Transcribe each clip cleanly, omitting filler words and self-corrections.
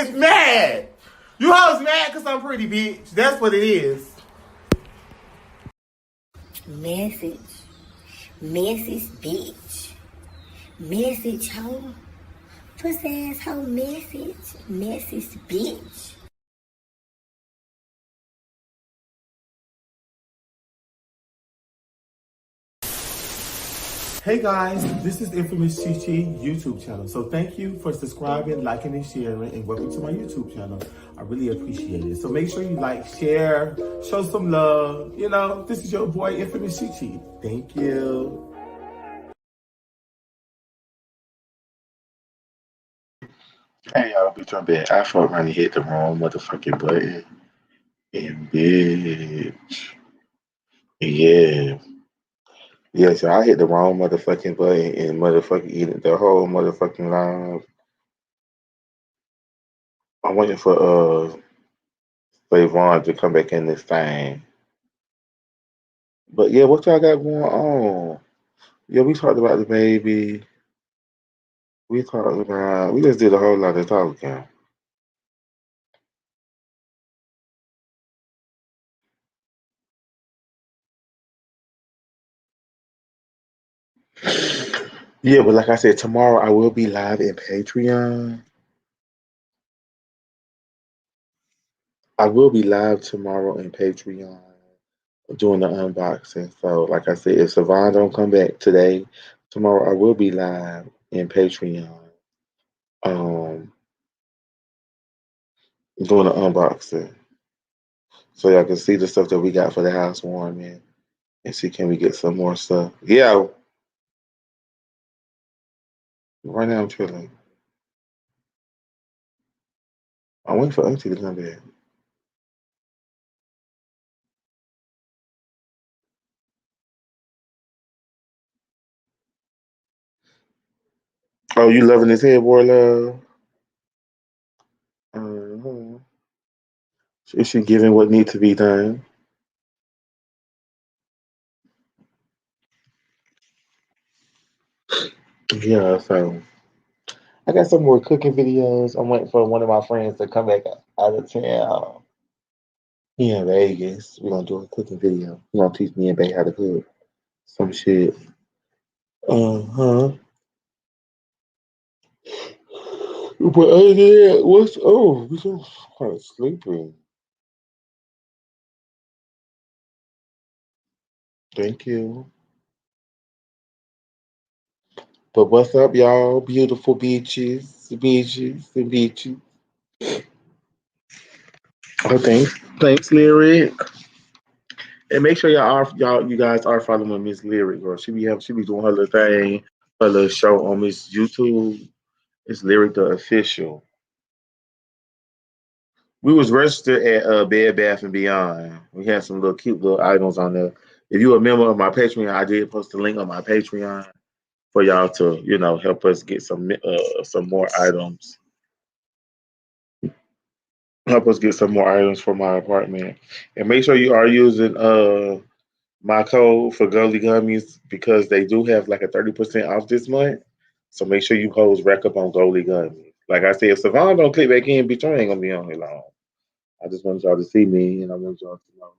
is mad. You hoes mad because I'm pretty, bitch. That's what it is. Message, bitch. Message, hoe. Pussy ass hoe, message, bitch. Hey guys, this is Infamous Chi YouTube channel. So thank you for subscribing, liking, and sharing, and welcome to my YouTube channel. I really appreciate it. So make sure you like, share, show some love. You know, this is your boy Infamous Chi. Thank you. Hey y'all, bitch, I'm back. I fucked around and hit the wrong motherfucking button. And bitch. Yeah. Yeah, so I hit the wrong motherfucking button and motherfucking eating the whole motherfucking live. I'm waiting for Vaughn to come back in this thing. But yeah, what y'all got going on? Yeah, we talked about the baby. We just did a whole lot of talking. Yeah, but like I said, tomorrow I will be live in Patreon. I will be live tomorrow in Patreon doing the unboxing. So, like I said, if Savon don't come back today, tomorrow I will be live in Patreon, doing the unboxing. So y'all can see the stuff that we got for the housewarming and see can we get some more stuff. Yeah. Right now I'm chilling. I'm waiting for Auntie to come back. Oh, you loving this headboard, love? Uh-huh. Is she giving what needs to be done? Yeah, so I got some more cooking videos. I'm waiting for one of my friends to come back out of town. He in Vegas. We're gonna do a cooking video. He's gonna teach me and Bay how to cook some shit. Uh-huh. But other than that, we so kind of sleepy. Thank you. But what's up, y'all? Beautiful beaches, and beaches. Oh, thanks, Lyric. And make sure you guys are following Miss Lyric, girl. She be doing her little thing, her little show on Miss YouTube. It's Lyric the Official. We was registered at Bed Bath and Beyond. We had some little cute little items on there. If you're a member of my Patreon, I did post a link on my Patreon for y'all to, help us get some more items. Help us get some more items for my apartment. And make sure you are using my code for Gully Gummies because they do have like a 30% off this month. So make sure you hoes rack up on Gully Gummies. Like I said, if Savon don't click back in, bitch, I ain't gonna be on here long. I just want y'all to see me and I want y'all to know.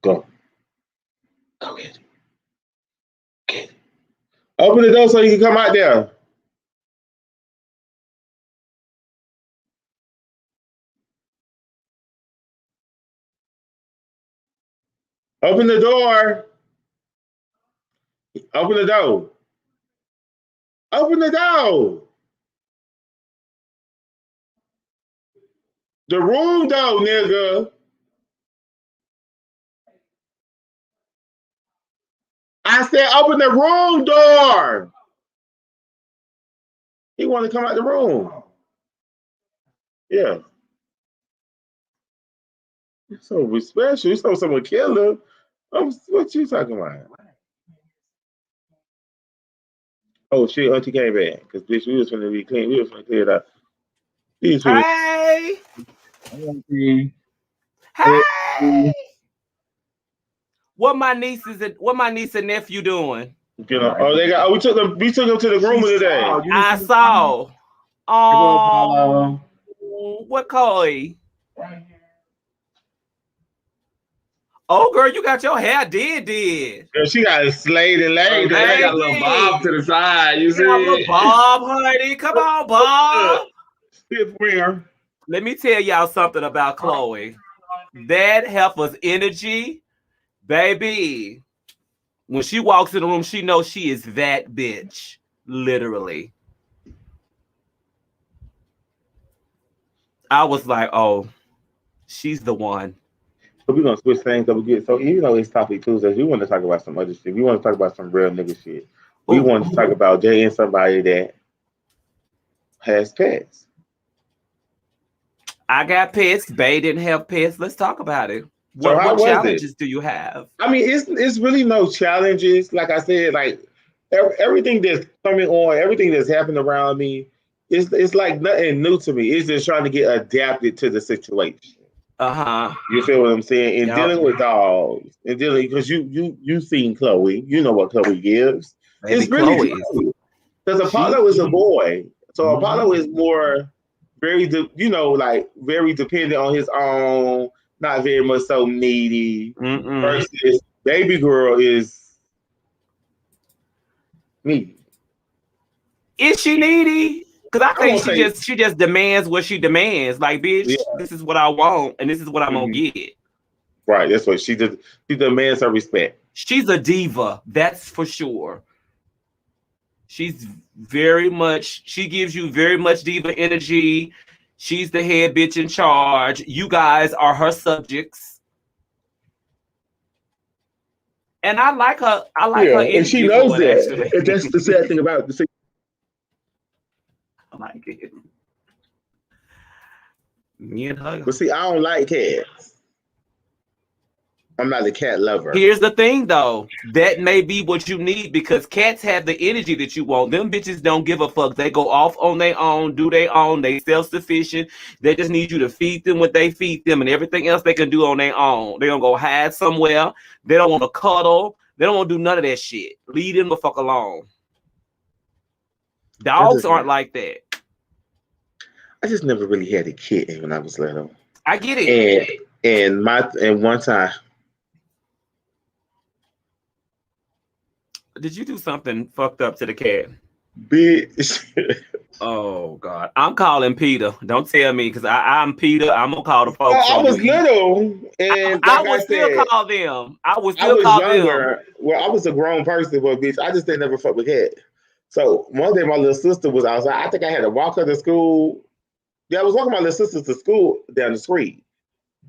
Go. Go get it. Get it. Open the door so you can come out there. Open the door. Open the door. Open the door. The room door, nigga. I said open the room door. He want to come out the room. Yeah. So special. You saw someone kill her. What you talking about? Oh shit, Auntie came back. Because bitch, we was finna be clean. We was finna clear it up. Hey! Auntie. Hey! What my niece and nephew doing? We took them to the groomer today. I saw. Oh, what Chloe? Oh, girl, you got your hair did. Girl, she got it slayed and laid. Girl, I got a little bob to the side. You You got a little see? Bob, honey. Come on, Bob. Fifth winger. Let me tell y'all something about Chloe. That heifer's energy, baby. When she walks in the room, she knows she is that bitch. Literally. I was like, oh, she's the one. So we're gonna switch things up again. So even though it's topic Tuesdays, we want to talk about some other shit. We want to talk about some real nigga shit. We want to talk about dating somebody that has pets. I got pets. Bay didn't have pets. Let's talk about it. So how What was challenges it? do you have? I mean, it's really no challenges. Like I said, like everything that's coming on, everything that's happened around me, it's like nothing new to me. It's just trying to get adapted to the situation. Uh-huh. You feel what I'm saying? And Yep. dealing with dogs, and dealing because you seen Chloe, you know what Chloe gives. Baby, It's really Chloe. because Apollo is a boy, so Apollo is more very, like very dependent on his own, not very much so needy. Versus baby girl is needy. Is she needy? Because I think won't she just demands what she demands. Like, bitch, this is what I want, and this is what I'm gonna get. Right, that's what she does. She demands her respect. She's a diva, that's for sure. She's very much, she gives you very much diva energy. She's the head bitch in charge. You guys are her subjects. And I like her. I like her energy. And she knows that. Actually. And that's the sad thing about it. I like it. Me and her. But see, I don't like cats. I'm not a cat lover. Here's the thing, though. That may be what you need because cats have the energy that you want. Them bitches don't give a fuck. They go off on their own, do their own. They self-sufficient. They just need you to feed them what they feed them and everything else they can do on their own. They're going to go hide somewhere. They don't want to cuddle. They don't want to do none of that shit. Leave them the fuck alone. Dogs aren't like that. I just never really had a kitten when I was little. I get it. And one time. Did you do something fucked up to the cat? Bitch. Oh, God. I'm calling Peter. Don't tell me because I'm Peter. I'm going to call the folks. I was little. And I would still call them. I was younger. Them. Well, I was a grown person, but bitch, I just didn't never fuck with cats. So one day my little sister was outside. I think I had to walk her to school. Yeah, I was walking my little sister to school down the street.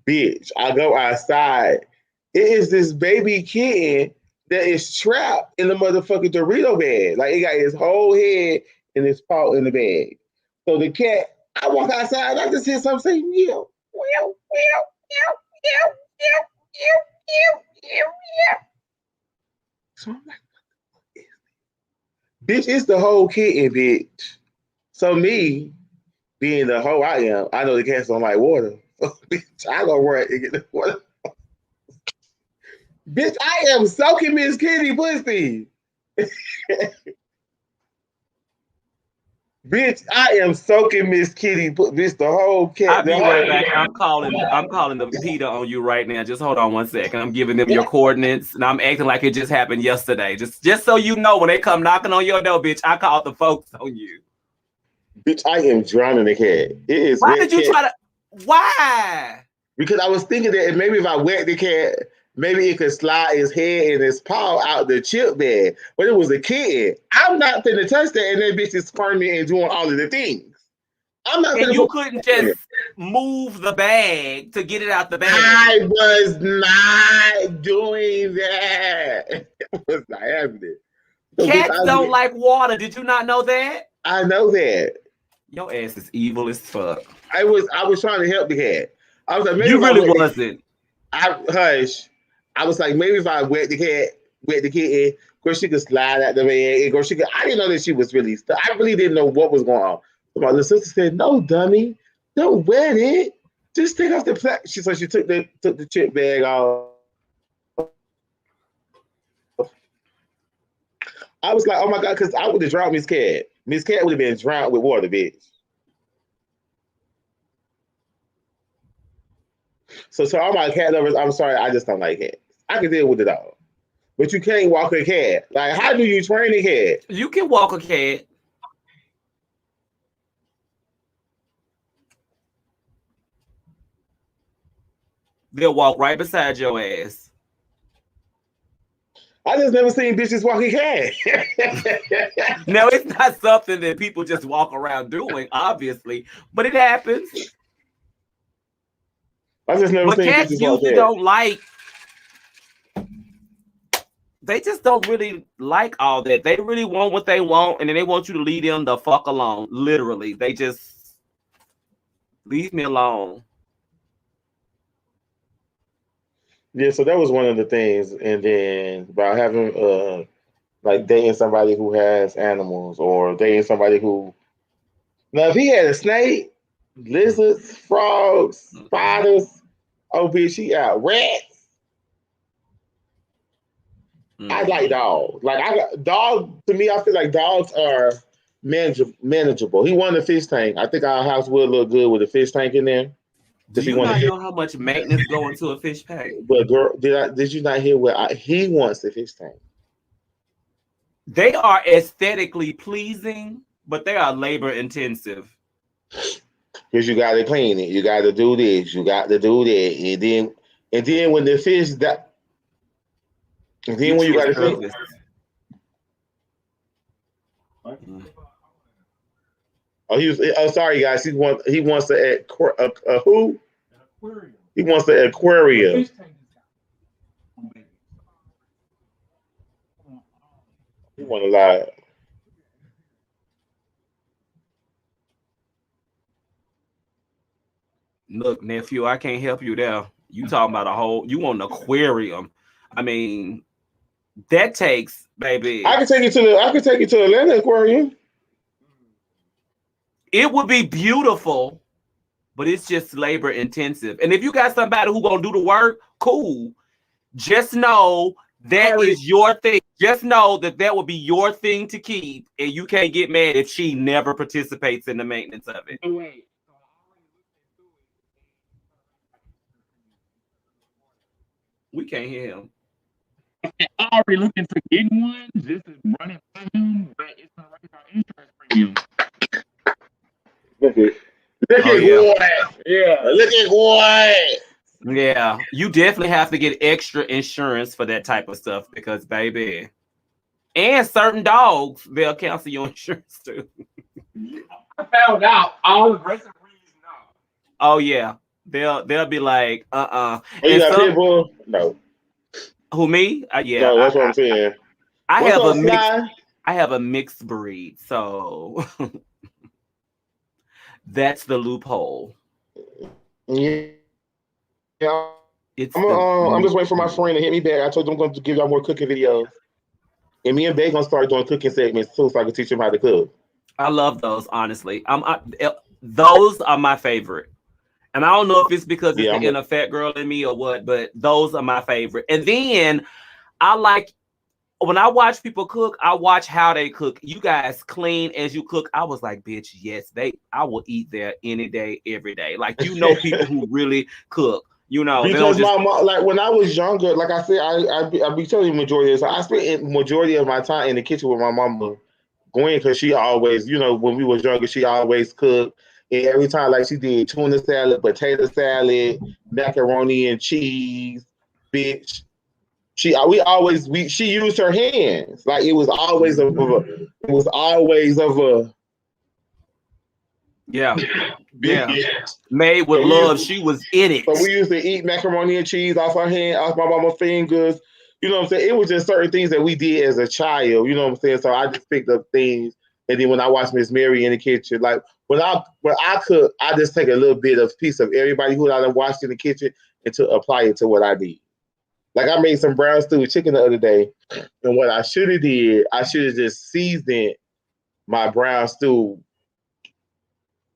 Bitch, I go outside. It is this baby kitten that is trapped in the motherfucking Dorito bag. Like, it got his whole head and his paw in the bag. So the cat, I walk outside, I just hear something say, meow, meow, meow, meow, meow, meow, meow, meow, meow. So I'm like, what is this? Bitch, it's the whole kitten, bitch. So me, being the hoe I am, I know the cats don't like water. Bitch, I go run and get the water. Bitch, I am soaking Miss Kitty pussy. Bitch, I am soaking Miss Kitty. Bitch, the whole cat. I'll be right back. I'm calling the Peter on you right now. Just hold on 1 second. I'm giving them your coordinates, and I'm acting like it just happened yesterday. Just so you know, when they come knocking on your door, bitch, I called the folks on you. Bitch, I am drowning the cat. It is. Why did you try to? Why? Because I was thinking that maybe if I wet the cat, maybe it could slide his head and his paw out the chip bag. But it was a kitten. I'm not finna touch that, and that bitch is squirming and doing all of the things. I'm not. And you couldn't just move the bag to get it out the bag. I was not doing that. It was not happening. So cats don't like water. Did you not know that? I know that. Your ass is evil as fuck. I was trying to help the cat. I was like, maybe you really wasn't. Hush. I was like, maybe if I wet the kitten, of course she could slide out the bag. And of course I didn't know that she was really stuck. I really didn't know what was going on. So my little sister said, "No, dummy, don't wet it. Just take off the plastic." She took the chip bag off. I was like, oh my God, because I would have drowned Miss Cat. Miss Cat would have been drowned with water, bitch. So all my cat lovers, I'm sorry, I just don't like cats. I can deal with it all. But you can't walk a cat. Like, how do you train a cat? You can walk a cat. They'll walk right beside your ass. I just never seen bitches walk a cat. No, it's not something that people just walk around doing, obviously, but it happens. I just never But seen cats bitches walk usually cats. don't like. They just don't really like all that. They really want what they want, and then they want you to leave them the fuck alone. Literally, they just leave me alone. Yeah, so that was one of the things. And then about having like dating somebody who has animals or dating somebody who now if he had a snake, lizards, frogs, spiders, oh bitch, he out rats. I like dogs. Like I got dog to me, I feel like dogs are manageable. He won the fish tank. I think our house would look good with a fish tank in there. Do He you want not to know how much maintenance go into a fish pack? but girl, did you not hear what he wants the fish tank? They are aesthetically pleasing, but they are labor intensive. Because you got to clean it, you got to do this, you got to do that, and then when the fish that, and then Get when you you got a to think, service. oh sorry guys, he wants a who? He wants the aquarium. He want a lot. Look, nephew, I can't help you there. You talking about you want an aquarium. I mean, that takes, baby. I can take you to Atlanta Aquarium. It would be beautiful, but it's just labor intensive. And if you got somebody who gonna do the work, cool. Just know that is your thing. Just know that would be your thing to keep, and you can't get mad if she never participates in the maintenance of it. We can't hear him. I'm already looking to get one. This is running premium, but it's gonna raise our insurance premium. Look at yeah. what? Yeah, look at what. Yeah, you definitely have to get extra insurance for that type of stuff because, baby, and certain dogs, they'll cancel your insurance too. I found out all the aggressive breeds now. Oh yeah, they'll be like, Oh, you got some, Pitbull? No. who me? Yeah, No, that's what I'm saying. I What's have up, a mixed. Sly? I have a mixed breed, so that's the loophole. Yeah. It's I'm the just waiting for my friend to hit me back. I told him I'm going to give y'all more cooking videos. And me and Bay gonna start doing cooking segments too, so I can teach him how to cook. I love those, honestly. Those are my favorite. And I don't know if it's because it's the inner fat girl in me or what, but those are my favorite. And then I like when I watch people cook, I watch how they cook. You guys clean as you cook. I was like, bitch, yes, I will eat there any day, every day. Like, you know, people who really cook. You know, because my mom, like when I was younger, like I said, I be telling you majority of this. I spent majority of my time in the kitchen with my mama, Gwen, because she always, you know, when we was younger, she always cooked. And every time, like she did tuna salad, potato salad, macaroni and cheese, bitch. She used her hands. Like it was always yeah. Made with love. She was in it. So we used to eat macaroni and cheese off her hand, off my mama's fingers. You know what I'm saying? It was just certain things that we did as a child. You know what I'm saying? So I just picked up things. And then when I watched Miss Mary in the kitchen, like when I cook, I just take a little bit of piece of everybody who I done watched in the kitchen and to apply it to what I did. Like I made some brown stew with chicken the other day. And what I should have did, I should have just seasoned my brown stew.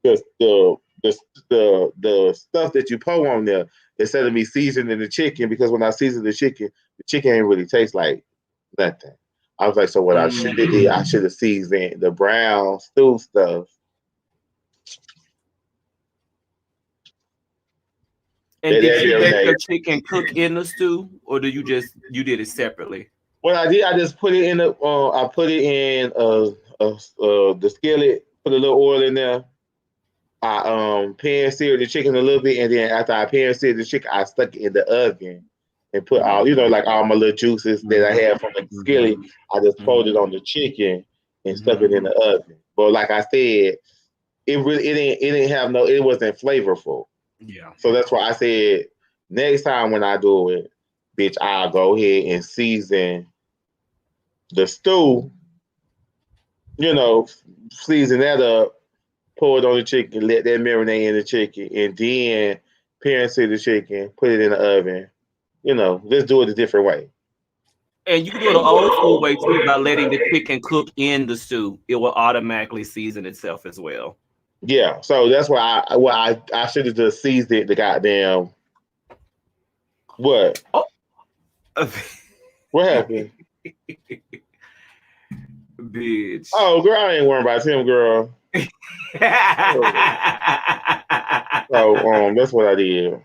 The stuff that you pour on there instead of me seasoning the chicken, because when I season the chicken ain't really taste like nothing. I was like, so what I should have did, I should have seasoned the brown stew stuff. And That did you let marinade. your chicken cook in the stew, or did you did it separately? What I did, I just put it in the. I put it in the skillet. Put a little oil in there. I pan seared the chicken a little bit, and then after I pan seared the chicken, I stuck it in the oven and put all like all my little juices that I had from the skillet. I just folded on the chicken and stuck it in the oven. But like I said, it wasn't flavorful. Yeah. So that's why I said next time when I do it, bitch, I'll go ahead and season the stew. Season that up, pour it on the chicken, let that marinate in the chicken, and then pan sear the chicken, put it in the oven. Let's do it a different way. And you can do it the old school way too by letting the chicken cook in the stew. It will automatically season itself as well. Yeah, so that's why I should have just seasoned the goddamn what? Oh. What happened? Bitch. Oh, girl, I ain't worried about him, girl. So that's what I did.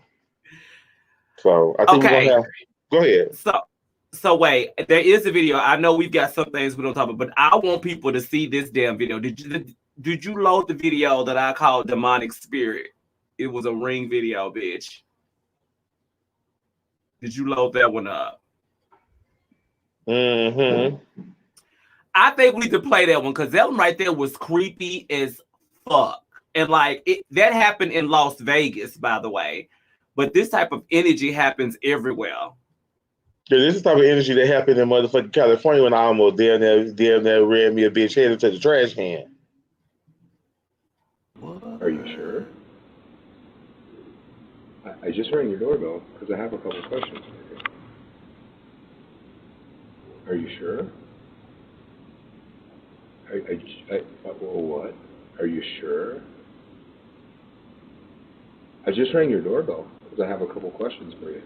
So I think we're gonna have. Go ahead. So wait, there is a video. I know we've got some things we don't talk about, but I want people to see this damn video. Did you load the video that I called Demonic Spirit? It was a ring video, bitch. Did you load that one up? Mm-hmm. I think we need to play that one because that one right there was creepy as fuck. And like that happened in Las Vegas, by the way. But this type of energy happens everywhere. Yeah, this is the type of energy that happened in motherfucking California when I almost damn near ran me a bitch head into the trash can. What? Are you sure? I just rang your doorbell because I have a couple questions for you. Are you sure? What? Are you sure? I just rang your doorbell because I have a couple questions for you.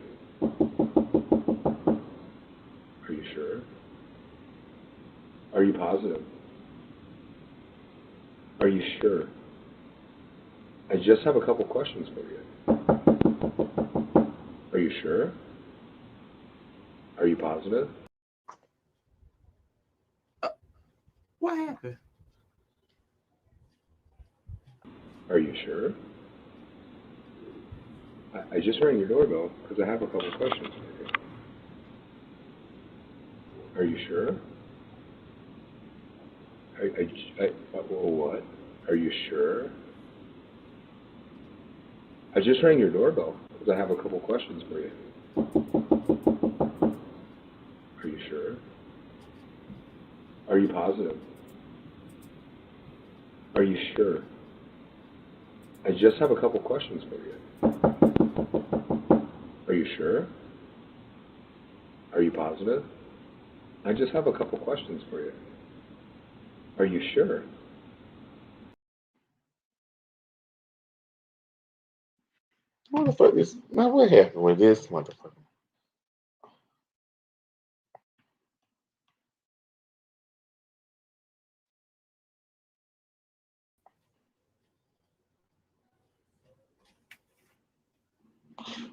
Are you sure? Are you positive? Are you sure? I just have a couple questions for you. Are you sure? Are you positive? What happened? Are you sure? I just rang your doorbell because I have a couple questions for you. Are you sure? What? Are you sure? I just rang your doorbell because I have a couple questions for you. Are you sure? Are you positive? Are you sure? I just have a couple questions for you. Are you sure? Are you positive? I just have a couple questions for you. Are you sure? Motherfuckers, now what happened with this motherfucker?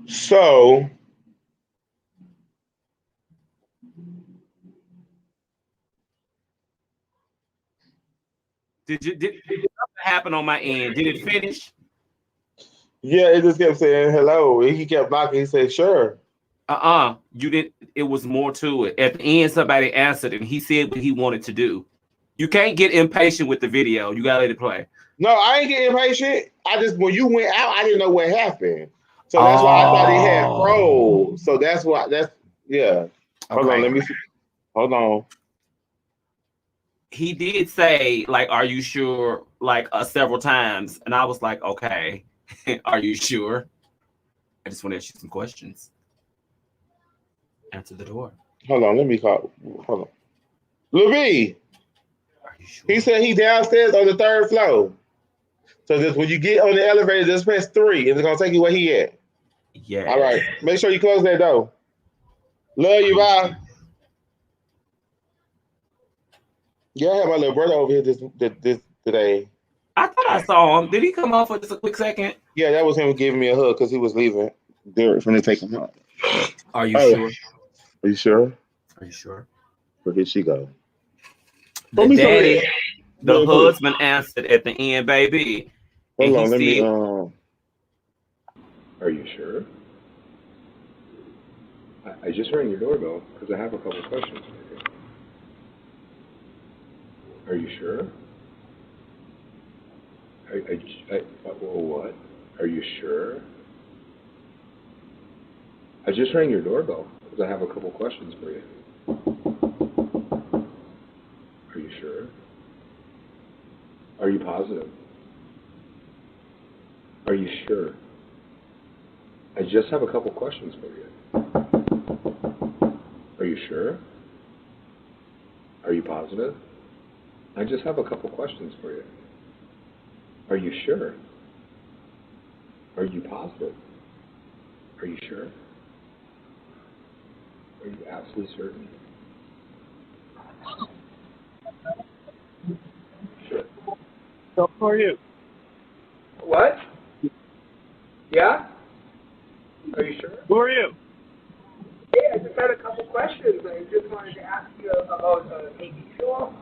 So Did something happen on my end? Did it finish? yeah, it just kept saying hello. And he kept knocking. He said, "Sure." You didn't. It was more to it. At the end, somebody answered, and he said what he wanted to do. You can't get impatient with the video. You gotta let it play. No, I ain't getting impatient. When you went out, I didn't know what happened. So that's why I thought he had froze. So yeah. Hold on, let me see. Hold on. He did say, like, "Are you sure?" Like several times, and I was like, "Okay, are you sure?" I just want to ask you some questions. Answer the door. Hold on, let me call. Hold on. Lil B. Are you sure? He said he downstairs on the 3rd floor. So just when you get on the elevator, just press 3, and it's gonna take you where he at. Yeah. All right. Make sure you close that door. Love you, bye. Yeah, I have my little brother over here this today. I thought I saw him. Did he come off for just a quick second? Yeah, that was him giving me a hug because he was leaving They're finna take him out. Are you Oh, sure? are you sure? Are you sure? Well, here she go. The Put me some of daddy, that. the Babe, put it. husband answered at the end, baby, and Hold he on. Let me. said, Are you sure? I just rang your doorbell because I have a couple questions for you. Are you sure? What? Are you sure? I just rang your doorbell because I have a couple questions for you. Are you sure? Are you positive? Are you sure? I just have a couple questions for you. Are you sure? Are you positive? I just have a couple questions for you. Are you sure? Are you positive? Are you sure? Are you absolutely certain? Sure. So who are you? What? Yeah? Are you sure? Who are you? Hey, I just had a couple questions. I just wanted to ask you about making fuel.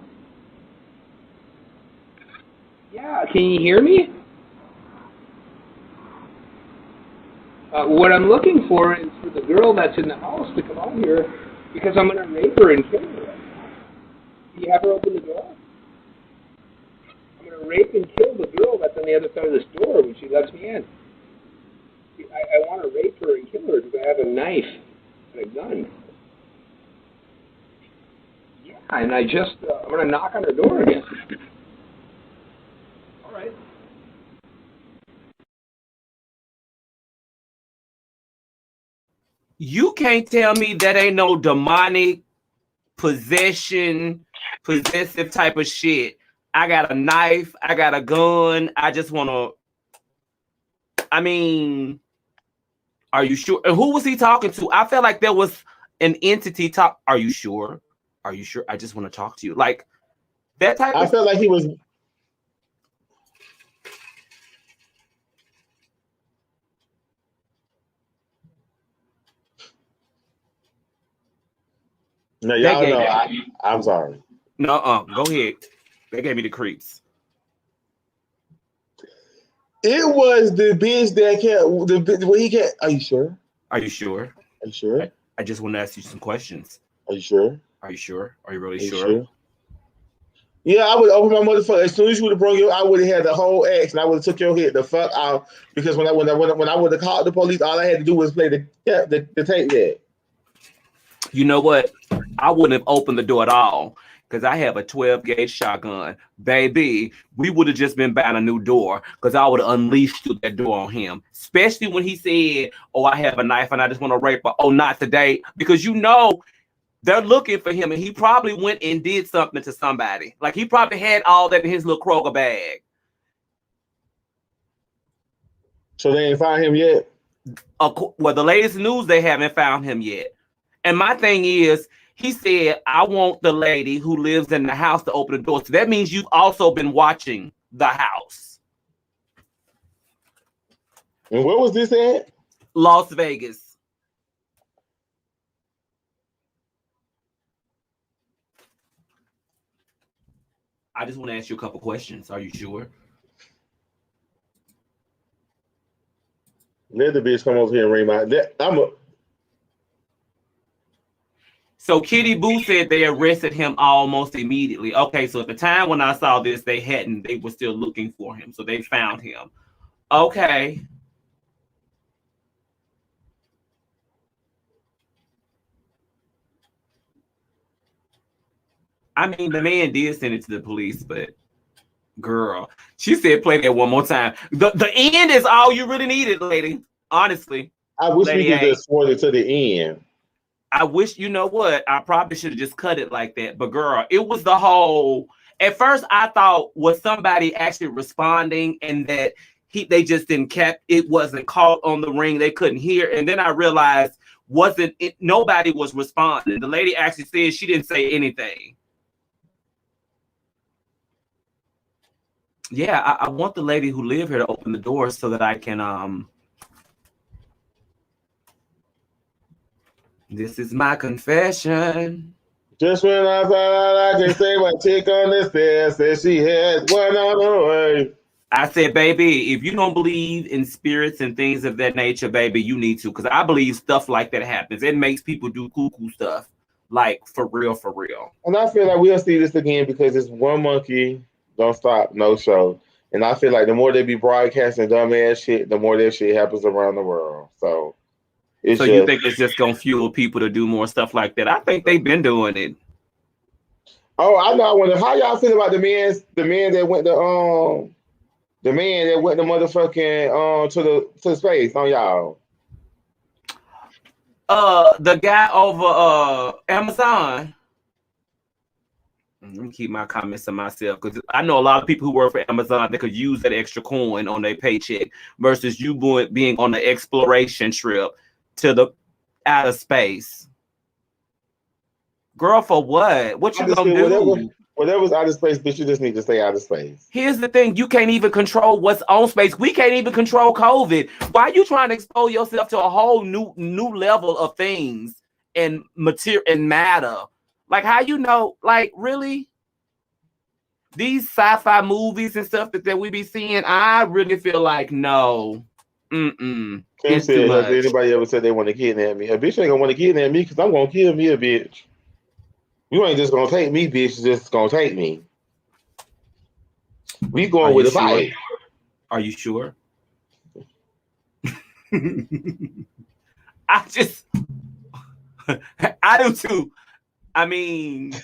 Yeah, can you hear me? What I'm looking for is for the girl that's in the house to come out here because I'm going to rape her and kill her. Can you have her open the door? I'm going to rape and kill the girl that's on the other side of this door when she lets me in. I want to rape her and kill her because I have a knife and a gun. Yeah, and I'm going to knock on her door again. All right. you can't tell me that ain't no demonic possession, possessive type of shit. I got a knife, I got a gun, I just want to, I mean, are you sure? And who was he talking to? I felt like there was an entity talk. Are you sure? Are you sure? I just want to talk to you. Like that type I of. felt like he was. No, That y'all gave know. me. I'm sorry. No, go ahead. That gave me the creeps. It was the bitch that can't. Well, he can't. Are you sure? Are you sure? Are you sure? I just want to ask you some questions. Are you sure? Are you sure? Are you really Are you sure? sure? Yeah, I would open my motherfucker as soon as you would have brought you. I would have had the whole X, and I would have took your head the fuck out because when I would have called the police, all I had to do was play the tape there. You know what? I wouldn't have opened the door at all because I have a 12 gauge shotgun. Baby, we would have just been buying a new door because I would have unleashed that door on him. Especially when he said, oh, I have a knife and I just want to rape her. Oh, not today. Because you know, they're looking for him and he probably went and did something to somebody. Like he probably had all that in his little Kroger bag. So they ain't found him yet? Well, the latest news, they haven't found him yet. And my thing is, he said, I want the lady who lives in the house to open the door. So that means you've also been watching the house. And where was this at? Las Vegas. I just want to ask you a couple questions. Are you sure? Let the bitch come over here and ring my. So Kitty Boo said they arrested him almost immediately. Okay, so at the time when I saw this, they were still looking for him. So they found him. Okay. I mean, the man did send it to the police, but girl, she said play that one more time. The end is all you really needed, lady. Honestly. I wish Lady we could A. just swore it to the end. I wish, you know what? I probably should have just cut it like that. But girl, it was the whole. At first, I thought was somebody actually responding, and that they just didn't it wasn't caught on the ring. They couldn't hear, and then I realized nobody was responding. The lady actually said she didn't say anything. Yeah, I want the lady who live here to open the door so that I can This is my confession. Just when I thought I could say my chick on the stairs said she had one on the way. I said, baby, if you don't believe in spirits and things of that nature, baby, you need to. Because I believe stuff like that happens. It makes people do cuckoo stuff. Like, for real, for real. And I feel like we'll see this again because it's one monkey, don't stop, no show. And I feel like the more they be broadcasting dumbass shit, the more that shit happens around the world. So it's So you think it's just going to fuel people to do more stuff like that? I think they've been doing it. Oh, I know. I wonder how y'all feel about the man that went to the man that went to motherfucking to space on y'all. The guy over Amazon. Let me keep my comments to myself because I know a lot of people who work for Amazon that could use that extra coin on their paycheck versus you being on the exploration trip to the outer space. Girl, for what? What you gonna do? Whatever's out of space, bitch, you just need to stay out of space. Here's the thing. You can't even control what's on space. We can't even control COVID. Why are you trying to expose yourself to a whole new level of things and material and matter? Like, how you know, like, really? These sci-fi movies and stuff that we be seeing, I really feel like, no. Kim said, has anybody ever said they want to kidnap me? A bitch ain't gonna want to kidnap me because I'm gonna kill me a bitch. You ain't just gonna take me, bitch. You're just gonna take me. We going with a fight. Are you sure? I do too. I mean,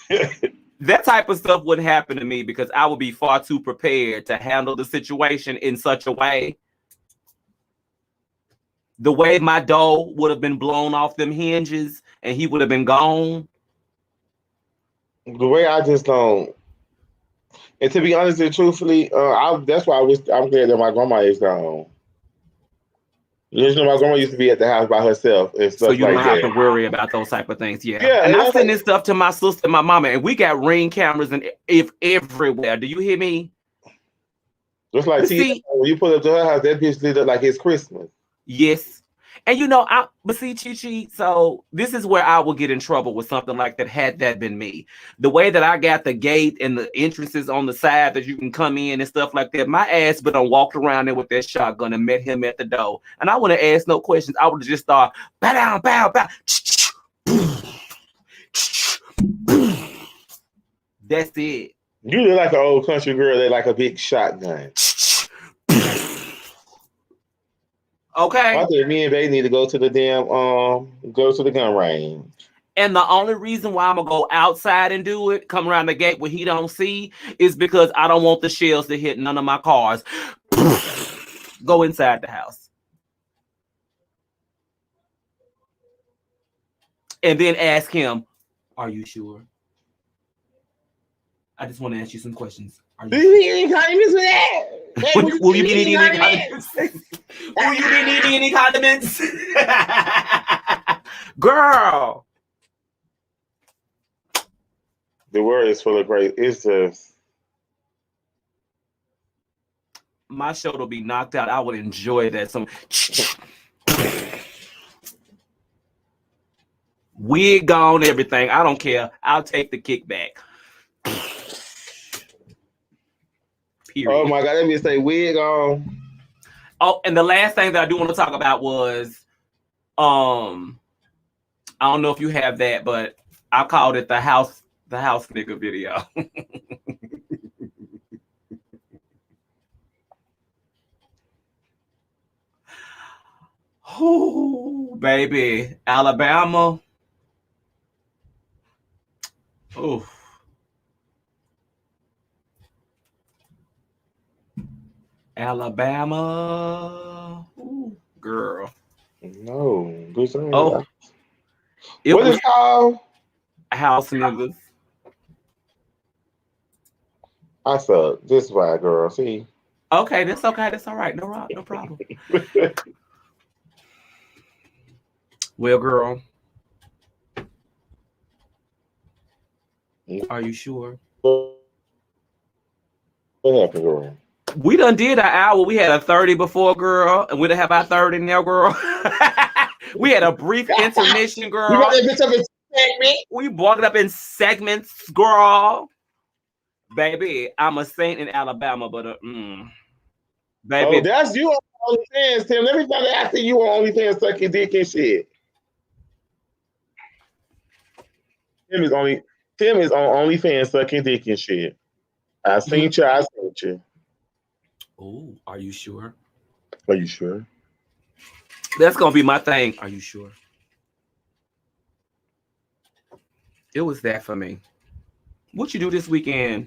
that type of stuff wouldn't happen to me because I would be far too prepared to handle the situation in such a way. The way my door would have been blown off them hinges and he would have been gone. The way I just don't. And to be honest and truthfully, that's why I'm glad that my grandma is gone. You know, my grandma used to be at the house by herself and stuff like that. So you don't have to worry about those type of things. Yeah. And I send this stuff to my sister and my mama, and we got Ring cameras and everywhere. Do you hear me? Just like when you pull up to her house, that bitch lit up like it's Christmas. Yes. And you know, but see, Chi, so this is where I will get in trouble with something like that had that been me. The way that I got the gate and the entrances on the side that you can come in and stuff like that, my ass but done walked around there with that shotgun and met him at the door. And I wouldn't have asked no questions. I would have just thought, bow down, bow, bow. That's it. You look like an old country girl that like a big shotgun. Okay. I think me and Bae need to go to the gun range. And the only reason why I'm gonna go outside and do it, come around the gate where he don't see, is because I don't want the shells to hit none of my cars. Go inside the house. And then ask him, are you sure? I just want to ask you some questions. Do you need any condiments for that? Will you be needing any condiments? Will you be needing any condiments? Girl. The word is full of grace. It's just. My show will be knocked out. I would enjoy that. Wig gone, everything. I don't care. I'll take the kickback. Period. Oh my God, let me say wig on. Oh, and the last thing that I do want to talk about was, I don't know if you have that, but I called it the house nigga video. Oh, baby, Alabama. Oh. Alabama. Ooh, girl. No. Oh. What is it called? House niggas. I suck. This is why, girl. See? Okay, that's okay. That's all right. No problem. Well, girl. Are you sure? What happened, girl? We done did an hour. We had a 30 before, girl, and we done have our 30 now, girl. We had a brief intermission, We girl. got that bitch up in segment. We brought it up in segments, girl. Baby, I'm a saint in Alabama, but baby, Oh, that's you on OnlyFans, Tim. Let me find out after you on OnlyFans sucking dick and shit. Tim is on OnlyFans sucking dick and shit. I seen you. oh, are you sure? Are you sure? That's gonna be my thing. Are you sure? It was that for me. What you do this weekend?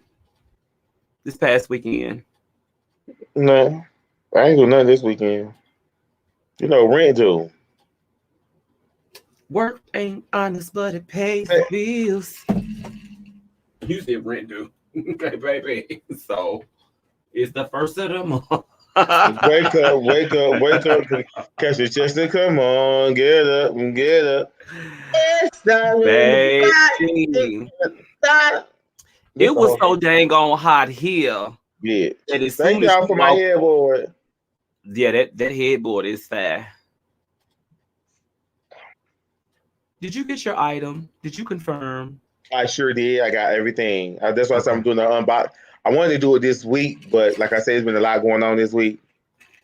This past weekend? No, I ain't do nothing this weekend. You know, rent due. Work ain't honest, but it pays the bills. You said rent due. Okay, baby. So it's the first of the month. Wake up. Catch your chest and come on, get up. It's not Baby. Stop. It was so dang on hot here. Yeah. That as Thank soon as y'all you for my headboard. Yeah, that headboard is fat. Did you get your item? Did you confirm? I sure did. I got everything. That's why I said I'm doing the unbox. I wanted to do it this week, but like I said, it's been a lot going on this week.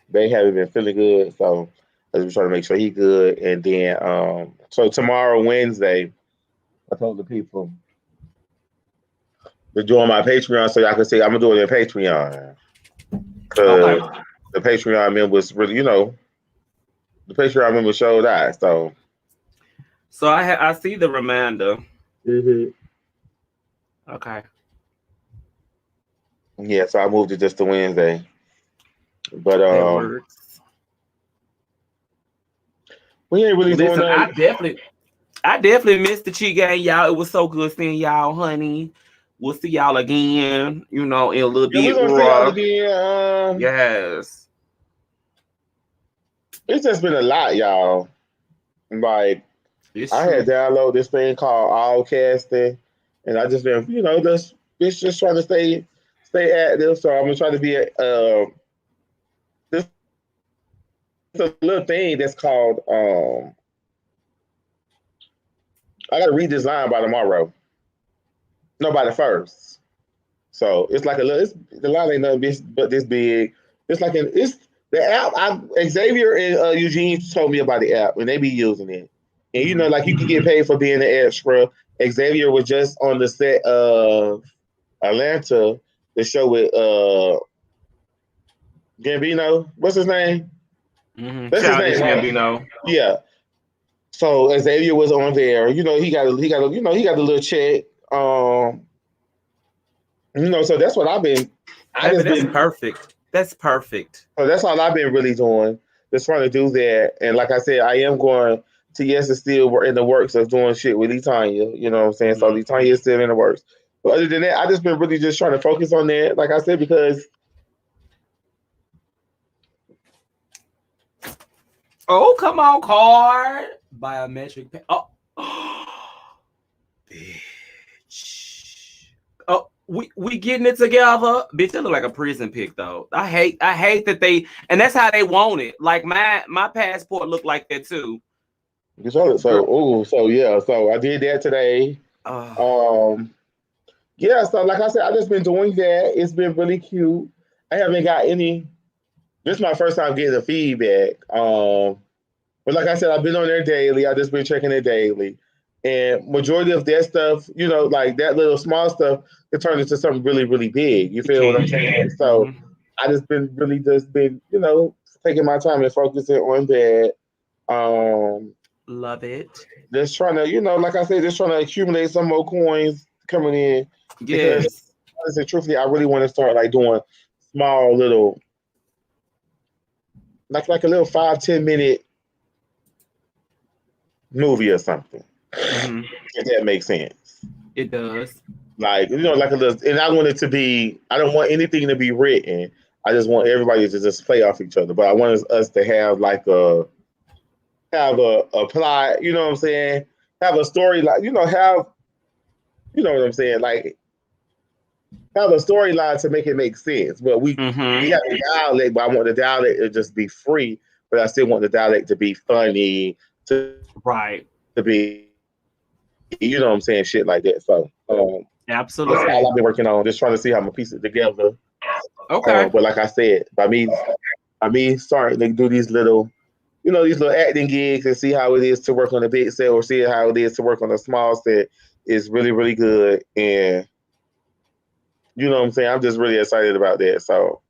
They haven't been feeling good, so I was trying to make sure he good. And then, so tomorrow, Wednesday, I told the people to join my Patreon so y'all can see I'm gonna do it in Patreon because the Patreon members really, the Patreon members showed that. So I see the reminder. Mm-hmm. Okay. Yeah, so I moved it just to Wednesday. But that works. We ain't really doing that. I definitely missed the Chi Gang, y'all. It was so good seeing y'all, honey. We'll see y'all again, in a little bit. We're gonna see y'all again. Yes. It's just been a lot, y'all. Like I had downloaded this thing called Allcasting, and I just been, just trying to stay active. So I'm gonna try to be this a little thing that's called I gotta redesign by tomorrow. No, by the 1st. So it's like the line ain't nothing but this big. It's like it's the app. Xavier and Eugene told me about the app, and they be using it. And like you can get paid for being an extra. Xavier was just on the set of Atlanta, the show with Gambino. What's his name? Mm-hmm. That's his name, right? Gambino. Yeah. So Xavier was on there. He got a little check. So that's what I've been. That's perfect. That's perfect. So that's all I've been really doing. Just trying to do that. And like I said, I am going to Yes is still in the works of doing shit with Litanya. You know what I'm saying? Mm-hmm. So Litanya is still in the works. But other than that, I just been really just trying to focus on that. Like I said, because come on, card. Biometric pay. Oh. Bitch. Oh, we getting it together. Bitch, it look like a prison pic though. I hate that they, and that's how they want it. Like my passport looked like that too. So I did that today. Yeah, so like I said, I just been doing that. It's been really cute. I haven't got any. This is my first time getting the feedback. But like I said, I've been on there daily. I just been checking it daily. And majority of that stuff, like that little small stuff, it turned into something really, really big. You feel what I'm saying? So I just been taking my time and focusing on that. Love it. Just trying to, like I said, just trying to accumulate some more coins coming in. Yes. Because honestly, truthfully, I really want to start like doing small little, like a little 5-10 minute movie or something. Mm-hmm. If that makes sense. It does. Like, like a little, and I want it to be, I don't want anything to be written. I just want everybody to just play off each other. But I want us to have like a plot, you know what I'm saying? Have a storyline, you know what I'm saying? Like, have a storyline to make it make sense. But we got the dialect, but I want the dialect to just be free, but I still want the dialect to be funny, Right. to be, you know what I'm saying, shit like that. So that's all Absolutely. I've been working on, just trying to see how I'm gonna piece it together. Okay. But like I said, by me starting to do these little, these little acting gigs and see how it is to work on a big set or see how it is to work on a small set is really, really good. And you know what I'm saying? I'm just really excited about that. So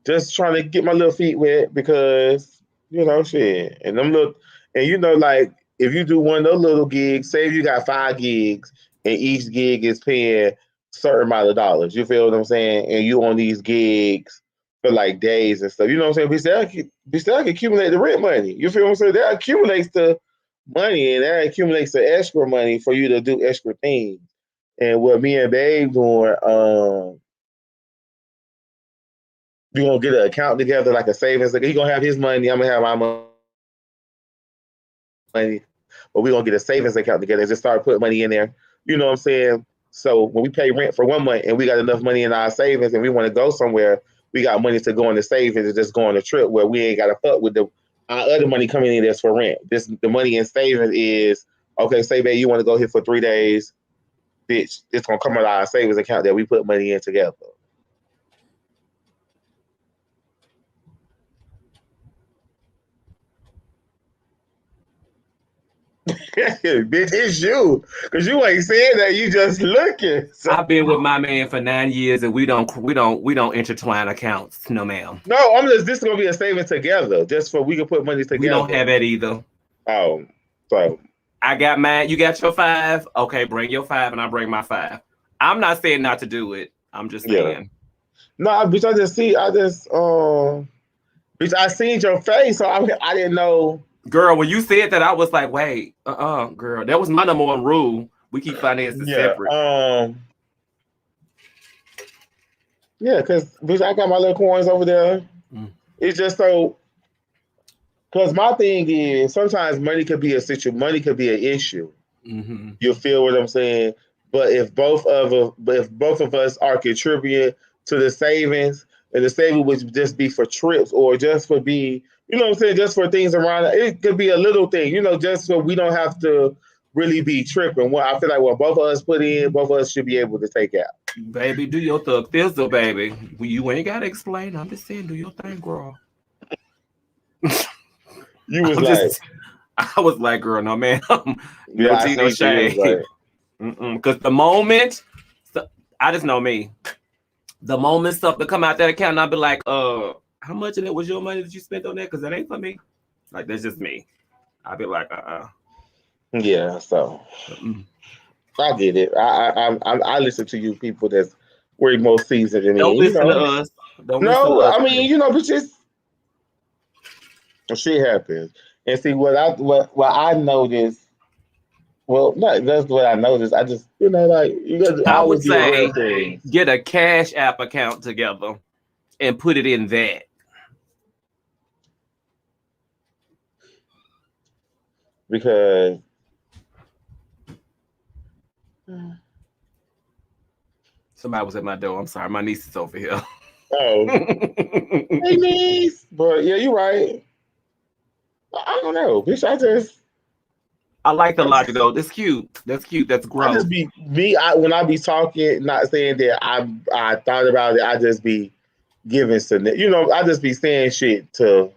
just trying to get my little feet wet because, shit. And them little, and like if you do one of those little gigs, say if you got 5 gigs and each gig is paying certain amount of dollars, you feel what I'm saying? And you on these gigs for like days and stuff, you know what I'm saying? We still can accumulate the rent money. You feel what I'm saying? That accumulates the money and that accumulates the extra money for you to do extra things. And what me and Babe doing, we're gonna get an account together, like a savings. Like he's gonna have his money, I'm gonna have my money, but we're gonna get a savings account together and just start putting money in there. You know what I'm saying? So when we pay rent for 1 month and we got enough money in our savings and we want to go somewhere, we got money to go on the savings and just go on a trip where we ain't gotta fuck with our other money coming in that's for rent. The money in savings is okay, say babe, you want to go here for 3 days, bitch, it's gonna come out of our savings account that we put money in together. Bitch, it's you. Cause you ain't saying that, you just looking. So. I've been with my man for 9 years and we don't intertwine accounts. No, ma'am. No, this is gonna be a savings together, just for we can put money together. We don't have that either. Oh, so I got mine. You got your 5. Okay, bring your 5 and I bring my 5. I'm not saying not to do it. I'm just saying. No, bitch, bitch, I seen your face, so I didn't know. Girl, when you said that, I was like, wait, girl, that was my number 1 rule. We keep finances separate. Because bitch, I got my little coins over there. It's just so, because my thing is sometimes money could be an issue. Mm-hmm. You feel what I'm saying? But if both of us are contributing to the savings, and the saving would just be for trips or just for just for things around it could be a little thing, just so we don't have to really be tripping. I feel like what both of us put in, both of us should be able to take out. Baby, do your thug thizzle, baby. You ain't gotta explain. I'm just saying, do your thing, girl. You was I was like, girl, no, man. No tea, no shade. Because the moment, I just know me. The moment stuff to come out that account, I'll be like, how much of that was your money that you spent on that? Because that ain't for me. Like, that's just me. I'll be like, Yeah, so I get it. I listen to you people that's way more seasoned than me. Don't listen to us. I mean, but just shit happens. And see what I noticed. Well, not that's what I noticed. I just like you guys I would always be aware say of things. get a Cash App account together and put it in that. Because somebody was at my door. I'm sorry, my niece is over here. Oh, hey niece. But yeah, you're right. I don't know, bitch. I like the logic though. That's cute. That's cute. That's gross. I just be me. When I be talking, not saying that I thought about it. I just be giving some. I just be saying shit to,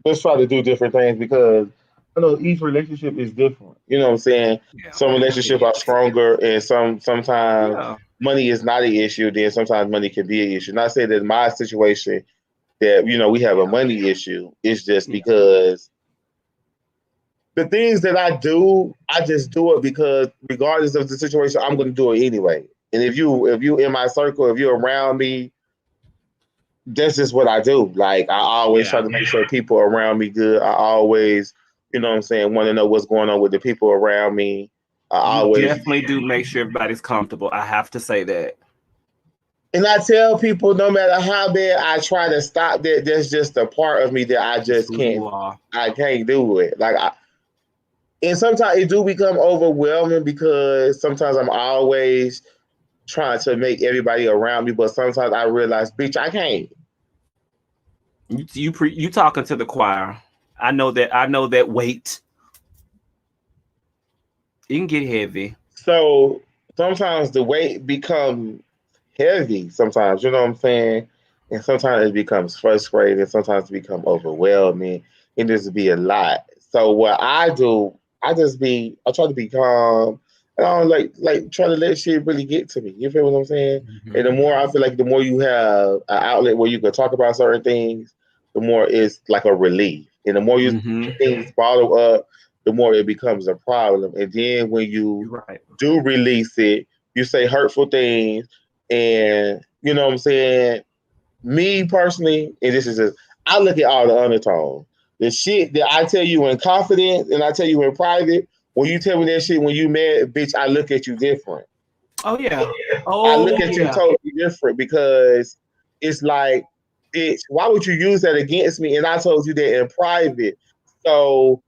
just try to do different things because I know each relationship is different. You know what I'm saying? Yeah. Some relationships are stronger, and sometimes money is not an issue. Then sometimes money can be an issue. Not saying that my situation that we have a money issue. It's just because the things that I do, I just do it because regardless of the situation, I'm going to do it anyway. And if you in my circle, if you're around me, that's just what I do. Like I always try to make sure people around me good. I always, what I'm saying, want to know what's going on with the people around me. You definitely do make sure everybody's comfortable. I have to say that. And I tell people, no matter how bad I try to stop that, there's just a part of me that I just can't. I can't do it. And sometimes it do become overwhelming because sometimes I'm always trying to make everybody around me, but sometimes I realize, bitch, I can't. You talking to the choir. I know that weight. It can get heavy. So sometimes the weight becomes heavy. Sometimes, you know what I'm saying? And sometimes it becomes frustrating. Sometimes it becomes overwhelming. It just be a lot. So what I do, I try to be calm. And I don't like try to let shit really get to me. You feel what I'm saying? And the more I feel like the more you have an outlet where you can talk about certain things, the more it's like a relief. And the more you things bottle up, the more it becomes a problem. And then when you You're right. do release it, you say hurtful things, and you know what I'm saying. Me personally, and this is just, I look at all the undertones. The shit that I tell you in confidence and I tell you in private, when you tell me that shit when you mad, bitch, I look at you different. Oh yeah. I Oh look at you yeah. totally different because it's like, bitch, why would you use that against me? And I told you that in private. So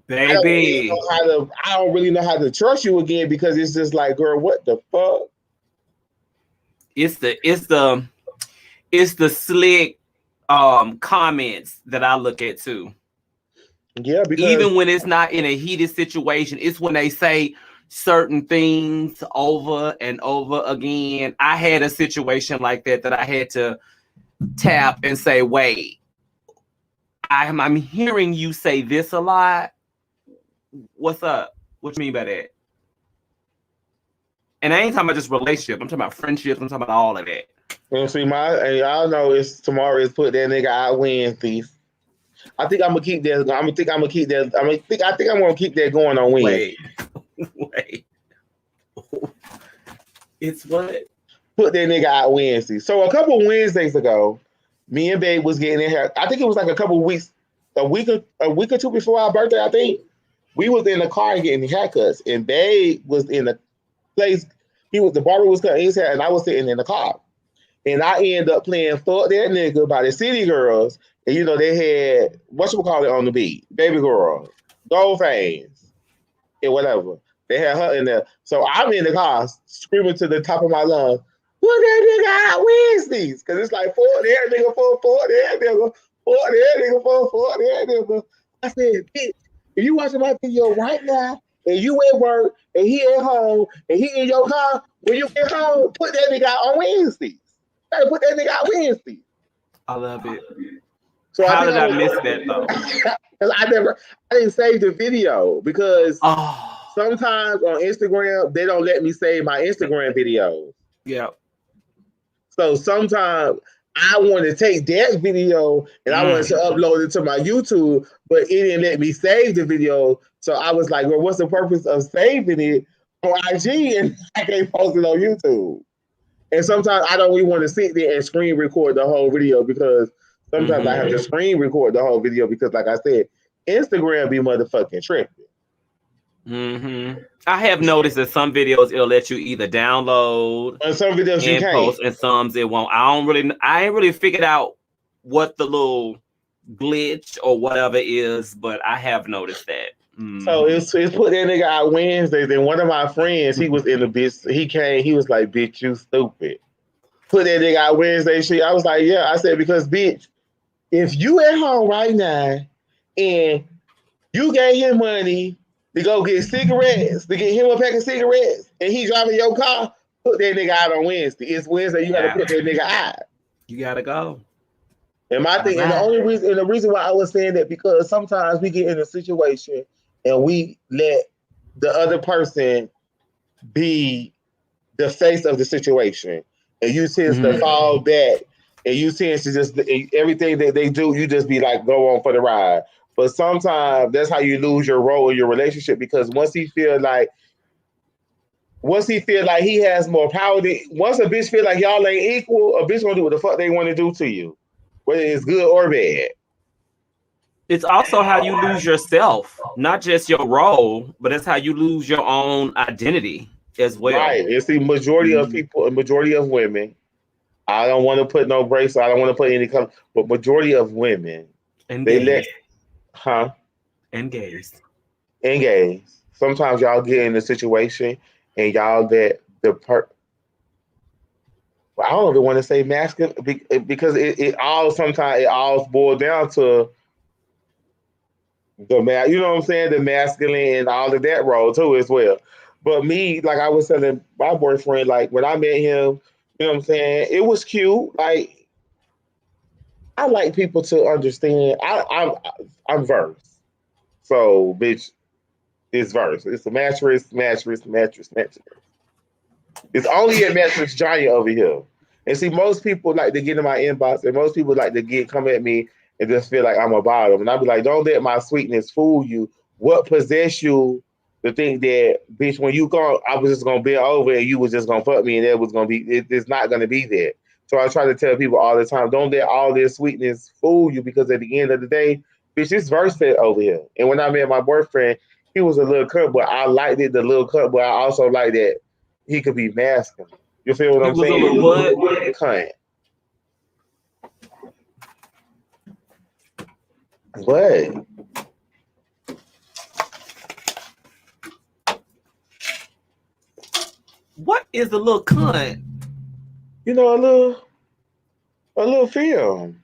Baby. I don't really know how to trust you again because it's just like, girl, what the fuck? It's the slick comments that I look at too. Yeah, because Even when it's not in a heated situation, it's when they say certain things over and over again. I had a situation like that I had to tap and say, wait, I'm hearing you say this a lot. What's up? What you mean by that? And I ain't talking about just relationship. I'm talking about friendships. I'm talking about all of that. and see and y'all know it's tomorrow is put that nigga out Wednesdays. I think I'm gonna keep that. I think I'm gonna keep that going on Wednesday. Wait. It's what? Put that nigga out Wednesday. So a couple Wednesdays ago, me and Babe was getting in here. I think it was like a week or two before our birthday. I think we was in the car getting haircuts, and Babe was in the place. The barber was cutting his hair, and I was sitting in the car. And I ended up playing Fuck That Nigga by the City Girls. And you know, they had whatchamacallit on the beat, Baby Girl, Goldface, and whatever. They had her in there. So I'm in the car screaming to the top of my lungs, put that nigga out Wednesdays. Cause it's like fuck that nigga, fuck that nigga, fuck that nigga, fuck that nigga. I said, bitch, if you watching my video right now, and you at work, and he at home, and he in your car, when you get home, put that nigga out on Wednesdays. Put that nigga out Wednesday. I love it. So how did I miss that though? Because I didn't save the video because sometimes on Instagram they don't let me save my Instagram videos. Yeah. So sometimes I want to take that video and I wanted to upload it to my YouTube, but it didn't let me save the video. So I was like, well, what's the purpose of saving it on IG and I can't post it on YouTube? And sometimes I don't even want to sit there and screen record the whole video because sometimes I have to screen record the whole video because, like I said, Instagram be motherfucking tripping. I have noticed that some videos it'll let you either download and some videos you can't post, and some it won't. I ain't really figured out what the little glitch or whatever is, but I have noticed that. So it's put that nigga out Wednesdays, and one of my friends, he was in the bitch. He came, he was like, "Bitch, you stupid." Put that nigga out Wednesday shit. I was like, "Yeah." I said, because bitch, if you at home right now and you gave him money to go get cigarettes, to get him a pack of cigarettes, and he driving your car, put that nigga out on Wednesday. It's Wednesday. You gotta put that nigga out. You gotta go. And my thing, and the reason why I was saying that because sometimes we get in a situation and we let the other person be the face of the situation, and you tend to fall back, and you tend to just everything that they do, you just be like, go on for the ride. But sometimes that's how you lose your role in your relationship because once he feel like he has more power, once a bitch feel like y'all ain't equal, a bitch gonna do what the fuck they want to do to you, whether it's good or bad. It's also how you lose yourself, not just your role, but it's how you lose your own identity as well. Right. And see, majority of people, a majority of women, I don't want to put no brace, I don't want to put any color, but majority of women, and they gays. And gays. Sometimes y'all get in a situation and y'all that I don't even want to say masculine because it all sometimes it all boils down to you know what I'm saying, the masculine and all of that role too as well. But me, like I was telling my boyfriend, like when I met him, you know what I'm saying, it was cute. Like I like people to understand. I'm verse, so bitch, it's verse. It's a mattress. It's only a mattress giant over here. And see, most people like to get in my inbox, and most people like to come at me and just feel like I'm a bottom. And I'll be like, don't let my sweetness fool you. What possess you to think that, bitch, when you go, I was just gonna bend over and you was just gonna fuck me, and that was gonna be it's not gonna be that. So I try to tell people all the time, don't let all this sweetness fool you, because at the end of the day, bitch, it's verse fit over here. And when I met my boyfriend, he was a little cut, but I liked it, the little cut, but I also like that he could be masculine. You feel what He I'm was a saying? little what? Cunt. What? What is a little cunt? You know, a little film.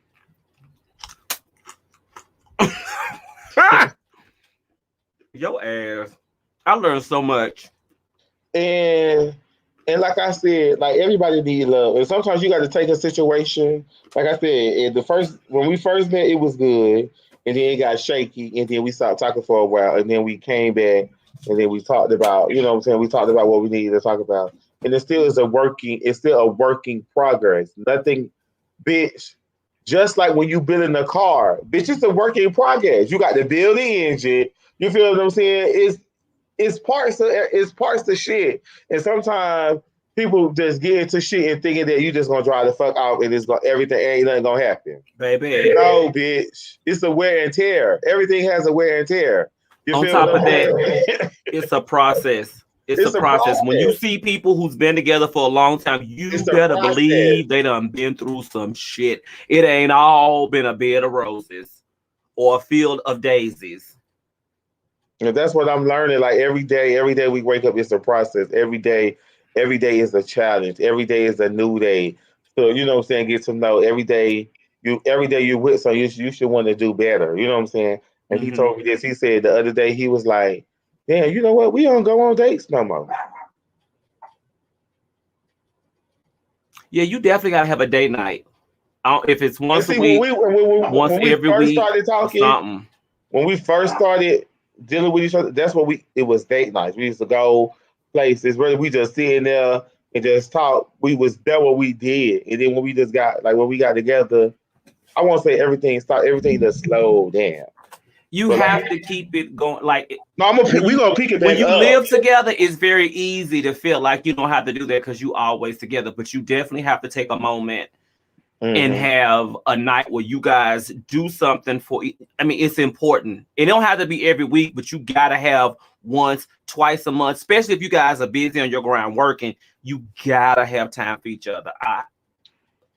Your ass. I learned so much. And like I said, like everybody needs love. And sometimes you got to take a situation. Like I said, when we first met, it was good, and then it got shaky, and then we stopped talking for a while, and then we came back, and then we talked about, you know what I'm saying? We talked about what we needed to talk about, and it's still a working progress. Nothing, bitch. Just like when you building a car, bitch, it's a work in progress. You got to build the engine. You feel what I'm saying? It's parts of shit. And sometimes people just get into shit and thinking that you just gonna drive the fuck out and everything ain't nothing gonna happen. Baby. No, bitch. It's a wear and tear. Everything has a wear and tear. You On feel top what of I'm that, saying? it's a process. It's a It's a process. When you process. see people who's been together for a long time, you It's a better process. believe they done been through some shit. It ain't all been a bed of roses or a field of daisies. And that's what I'm learning. Like every day we wake up, it's a process. Every day is a challenge. Every day is a new day. So you know what I'm saying, get to know every day you with, so you should want to do better. You know what I'm saying? And he Mm-hmm. told me this. He said the other day, he was like, "Yeah, you know what? We don't go on dates no more." Yeah, you definitely gotta have a date night. If it's And once a see, week, once when we every first week, started or talking, something. when we first started dealing with each other, that's what it was date nights. We used to go places where we just sitting there and just talk. That what we did. And then when we just got when we got together, I won't say everything just slowed down. You But have to keep it going. Like no, we gonna pick it when back you up. live together, it's very easy to feel like you don't have to do that because you always together. But you definitely have to take a moment and Mm-hmm. have a night where you guys do something for. I mean, it's important. It don't have to be every week, but you gotta have once, twice a month. Especially if you guys are busy on your ground working, you gotta have time for each other.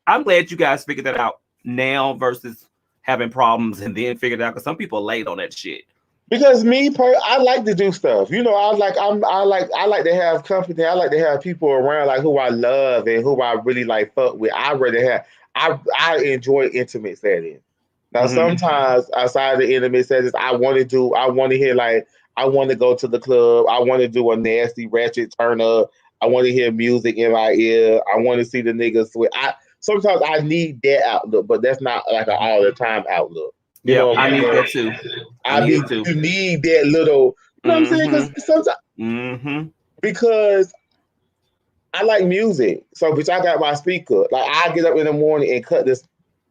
I'm glad you guys figured that out now versus having problems and then figured it out, because some people are late on that shit. Because I like to do stuff. You know, I like to have company. I like to have people around like who I love and who I really like fuck with. I enjoy intimate settings. Now Mm-hmm. sometimes outside the intimate settings, I want to hear I want to go to the club. I want to do a nasty ratchet turn up. I want to hear music in my ear. I want to see the niggas sweat. Sometimes I need that outlook, but that's not like an all the time outlook. You know Yep, what I I'm need saying? that too. I need it too. You need that little, you know what I'm saying? Because Mm-hmm. sometimes, Mm-hmm. because I like music. So, bitch, I got my speaker. Like, I get up in the morning and cut this.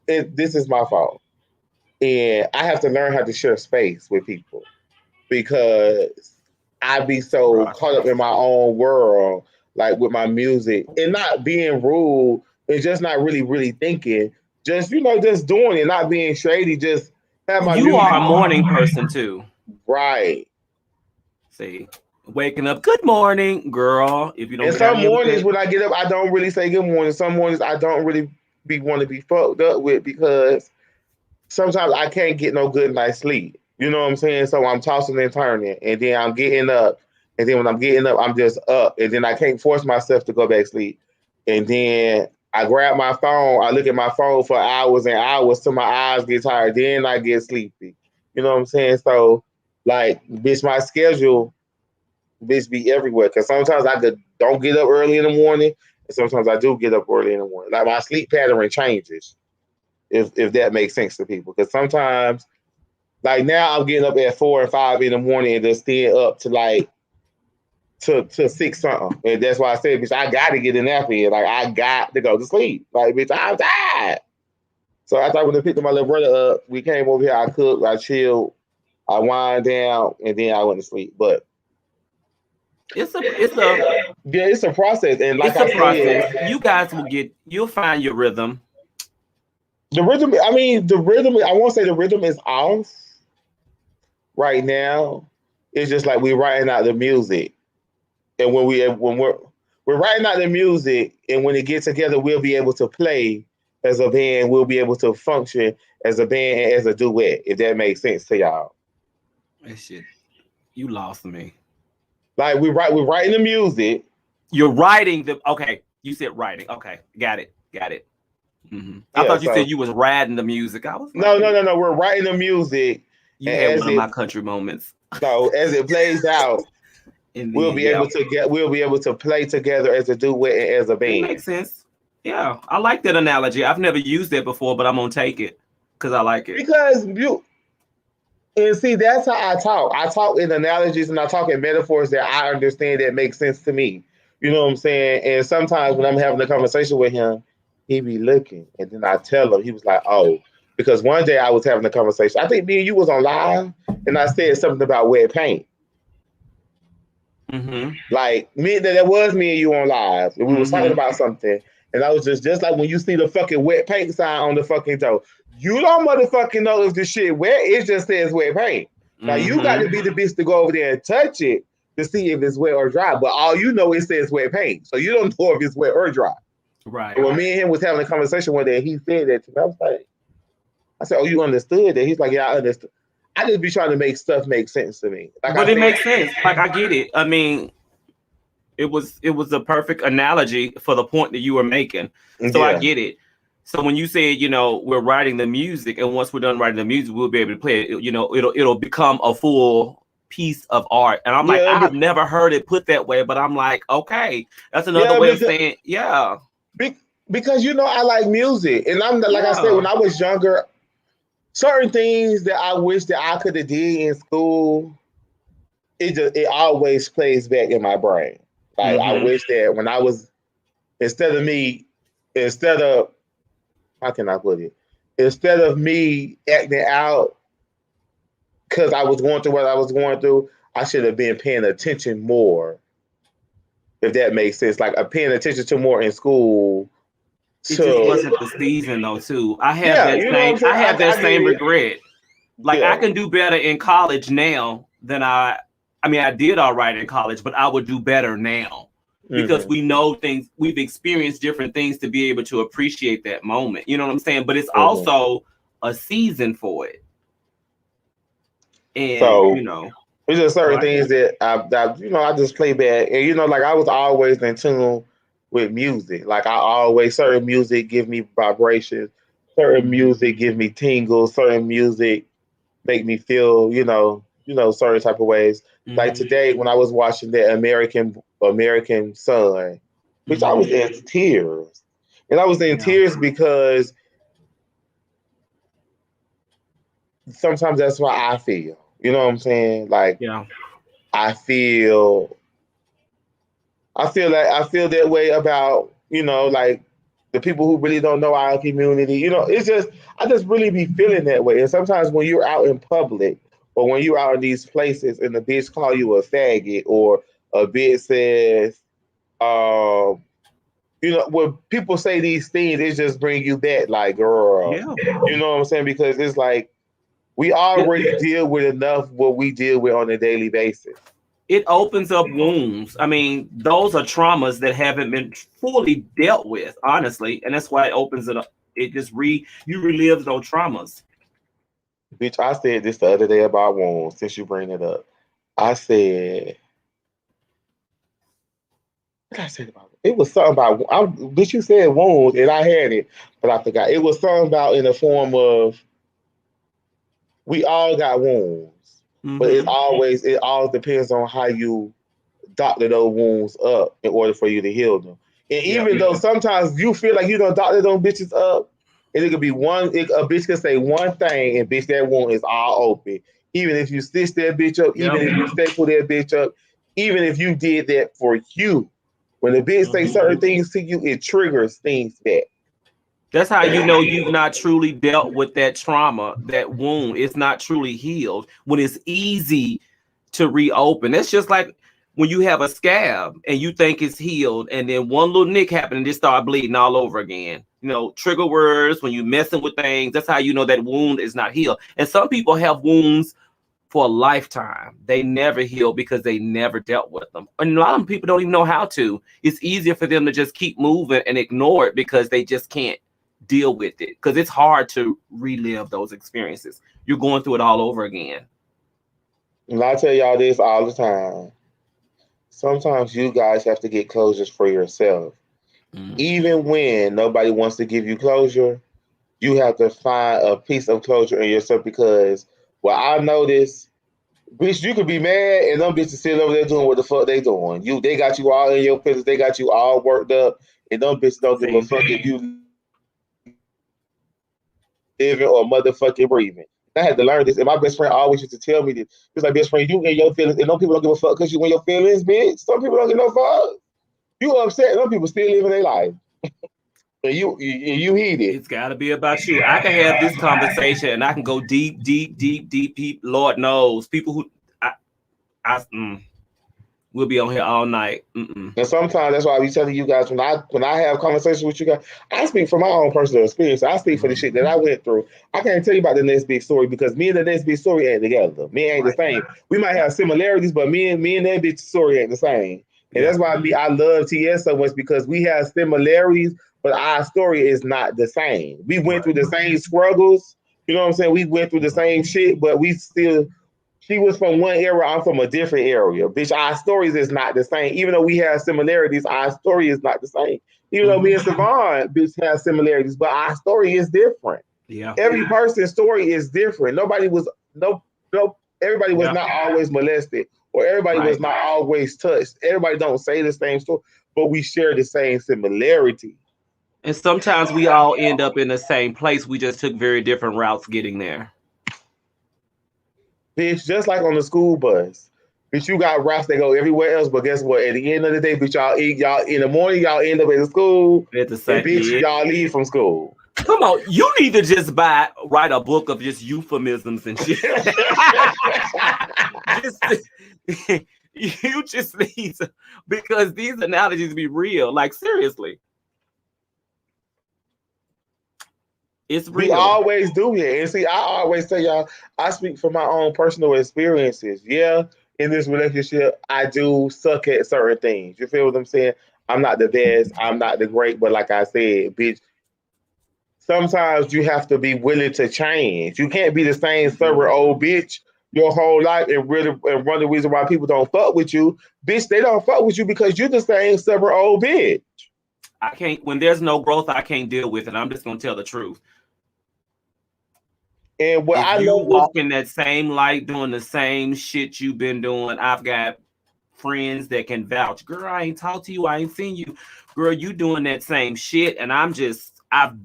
This is my fault. And I have to learn how to share space with people because I be so caught up in my own world, like with my music and not being rude and just not really, really thinking. Just, just doing it, not being shady, just have my You music. are a morning person too. Right. See, waking up, good morning, girl. If you don't And get out of some here with mornings that, when I get up, I don't really say good morning. Some mornings I don't really want to be fucked up with because sometimes I can't get no good night's sleep. You know what I'm saying? So I'm tossing and turning, and then I'm getting up, and then when I'm getting up, I'm just up, and then I can't force myself to go back to sleep. And then I grab my phone, I look at my phone for hours and hours till my eyes get tired. Then I get sleepy. You know what I'm saying? So, like, bitch, my schedule, bitch, be everywhere. Because sometimes don't get up early in the morning, and sometimes I do get up early in the morning. Like, my sleep pattern changes, if that makes sense to people. Because sometimes, like now, I'm getting up at 4 or 5 in the morning and just staying up to like to 6 something. And that's why I said, bitch, I got to get a nap in. Like, I got to go to sleep. Like, bitch, I'm tired. So after I went and picked my little brother up, we came over here. I cooked, I chilled, I wind down, and then I went to sleep. But It's a yeah, it's a process. And like it's I a process. said, You guys you'll find your rhythm. the rhythm. I mean, the rhythm. I won't say the rhythm is off right now. It's just like we're writing out the music, and when we're writing out the music, and when it gets together, we'll be able to play as a band. We'll be able to function as a band and as a duet, if that makes sense to y'all. That shit, you lost me. Like we're writing the music. You're writing the okay. You said writing. Okay, got it. Mm-hmm. I Yeah, thought you so said you was riding the music. I was no, like, no, no, no. We're writing the music, you and had one of my country moments. as it plays out, And we'll then, be able to play together as a duet and as a it band. makes sense. Yeah, I like that analogy. I've never used that before, but I'm gonna take it because I like it. Because you and see, that's how I talk. I talk in analogies and I talk in metaphors that I understand that make sense to me. You know what I'm saying? And sometimes when I'm having a conversation with him, he be looking, and then I tell him, he was like, "Oh," because one day I was having a conversation. I think me and you was on live, and I said something about wet paint. Mm-hmm. Like that was me and you on live, and we was talking Mm-hmm. about something, and I was just like when you see the fucking wet paint sign on the fucking door, you don't motherfucking know if the shit wet. It just says wet paint. Now you got to be the bitch to go over there and touch it to see if it's wet or dry. But all you know it says wet paint, so you don't know if it's wet or dry. Right. And when me and him was having a conversation one day, he said that to me. I was like, I said, "Oh, you understood that?" He's like, "Yeah, I understood." I just be trying to make stuff make sense to me. Like But I it said, makes sense. Like I get it. I mean, it was a perfect analogy for the point that you were making. So I yeah, get it. So when you said, we're writing the music, and once we're done writing the music, we'll be able to play it. It'll become a full piece of art. And I'm like, yeah, I've never heard it put that way, but I'm like, okay, that's another yeah, way of saying, yeah, because I like music, and I'm like I said yeah. when I was younger, certain things that I wish that I could have did in school, it always plays back in my brain. Like I Mm-hmm. wish that when I was instead of me, instead of how can I put it, instead of me acting out because I was going through what I was going through, I should have been paying attention more. If that makes sense, like paying attention to more in school. It just So wasn't the season though, too. I have yeah, that you know what I'm same saying. I have that I get same it. regret. Like I Yeah. can do better in college now than I mean I did all right in college, but I would do better now because Mm-hmm. we know things, we've experienced different things to be able to appreciate that moment. You know what I'm saying? But it's Mm-hmm. also a season for it. And So it's just so certain I get things it. that I just play back, and like I was always in tune with music. Like I always certain music give me vibrations, certain music give me tingles, certain music make me feel certain type of ways. Like Mm-hmm. today when I was watching that American Son, which I was Mm-hmm. in tears, and I was in Yeah. tears because sometimes that's why I feel. You know what I'm saying? Like Yeah. I feel I feel that way about, like the people who really don't know our community. It's just I just really be feeling that way. And sometimes when you're out in public or when you're out in these places and the bitch call you a faggot or a bitch says, um, when people say these things, it just bring you back like, girl, Yeah. you know what I'm saying? Because it's like we It, already deal with enough what we deal with on a daily basis. it opens up wounds. I mean, those are traumas that haven't been fully dealt with, honestly, and that's why it opens it up. It just you relive those traumas. Bitch, I said this the other day about wounds, since you bring it up. I said, what did I say about it? It was something about, bitch, you said wounds, and I had it, but I forgot. It was something about in the form of, We all got wounds, but it all depends on how you doctor those wounds up in order for you to heal them. And even though sometimes you feel like you don't doctor those bitches up, and it could be a bitch can say one thing and bitch that wound is all open. Even if you stitch that bitch up, even if you staple that bitch up, even if you did that for you. When the bitch say certain things to you, it triggers things back. That's how you know you've not truly dealt with that trauma, that wound. It's not truly healed when it's easy to reopen. That's just like when you have a scab and you think it's healed, and then one little nick happened and just start bleeding all over again. You know, trigger words when you messing with things. That's how you know that wound is not healed. And some people have wounds for a lifetime. They never heal because they never dealt with them. And a lot of people don't even know how to. It's easier for them to just keep moving and ignore it because they just can't deal with it, because it's hard to relive those experiences. You're going through it all over again. And I tell y'all this all the time. Sometimes you guys have to get closures for yourself. Even when nobody wants to give you closure, you have to find a piece of closure in yourself, because I noticed, bitch, you could be mad and them bitches still over there doing what the fuck they doing. They got you all in your feelings, they got you all worked up, and them bitches don't give a fuck if you living or motherfucking breathing. I had to learn this, and my best friend always used to tell me this. He was like, best friend, you in your feelings, and no people don't give a fuck because you in your feelings, bitch. Some people don't give no fuck. You upset, and some people still living their life. And you heated. It's got to be about you. I can have this conversation, and I can go deep. Lord knows, people who we'll be on here all night. And sometimes that's why I be telling you guys, when I have conversations with you guys, I speak from my own personal experience. I speak for the shit that I went through. I can't tell you about the next big story because me and the next big story ain't together. Me ain't the same. We might have similarities, but me and that bitch story ain't the same. And that's why I love TS so much, because we have similarities, but our story is not the same. We went through the same struggles. You know what I'm saying? We went through the same shit, but we still. She was from one era, I'm from a different area. Bitch, our stories is not the same. Even though we have similarities, our story is not the same. Even though me and Savon, bitch, have similarities, but our story is different. Yeah. Every person's story is different. Everybody was not always molested, or everybody was not always touched. Everybody don't say the same story, but we share the same similarity. And sometimes we all end up in the same place. We just took very different routes getting there. Bitch, just like on the school bus. Bitch, you got routes that go everywhere else, but guess what? At the end of the day, bitch, y'all in the morning, y'all end up at the school. At the same, and bitch, y'all leave from school. Come on, you need to just write a book of just euphemisms and shit. You just need to, because these analogies be real. Like, seriously. It's real. We always do it. And see, I always tell y'all, I speak from my own personal experiences. Yeah, in this relationship, I do suck at certain things. You feel what I'm saying? I'm not the best. I'm not the great. But like I said, bitch, sometimes you have to be willing to change. You can't be the same stubborn old bitch your whole life, and one of the reasons why people don't fuck with you, bitch, they don't fuck with you because you're the same stubborn old bitch. I can't, when there's no growth, I can't deal with it. I'm just gonna tell the truth. And what if you walk in that same light doing the same shit you've been doing, I've got friends that can vouch. Girl, I ain't talked to you. I ain't seen you. Girl, you doing that same shit. And I've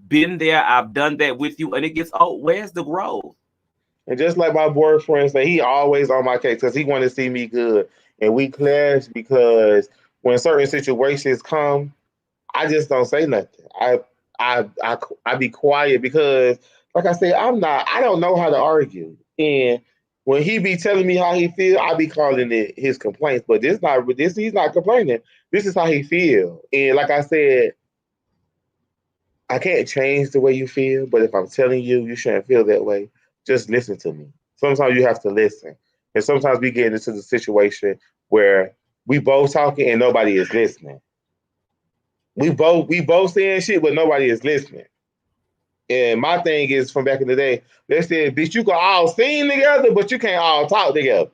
been there. I've done that with you. And it gets, where's the growth? And just like my boyfriend said, he always on my case because he want to see me good. And we clash because when certain situations come, I just don't say nothing. I be quiet because, like I said, I don't know how to argue. And when he be telling me how he feel, I be calling it his complaints. But he's not complaining. This is how he feel. And like I said, I can't change the way you feel, but if I'm telling you, you shouldn't feel that way, just listen to me. Sometimes you have to listen. And sometimes we get into the situation where we both talking and nobody is listening. We both saying shit, but nobody is listening. And my thing is, from back in the day, they said, bitch, you can all sing together, but you can't all talk together.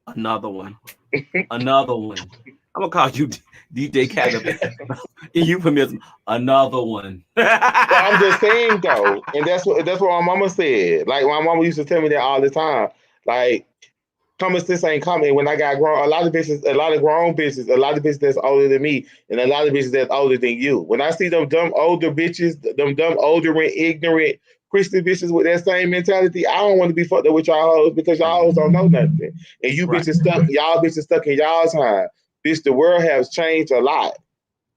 Another one. Another one. I'm gonna call you DJ Cannabis. Euphemism. Another one. But I'm just saying though, and that's what my mama said. Like my mama used to tell me that all the time. Like common sense ain't coming. When I got grown, a lot of grown bitches, a lot of bitches that's older than me, and a lot of bitches that's older than you. When I see them dumb older bitches, them dumb older and ignorant Christian bitches with that same mentality, I don't want to be fucked up with y'all hoes because y'all hoes don't know nothing. And you Right. y'all bitches stuck in y'all time. Bitch, the world has changed a lot.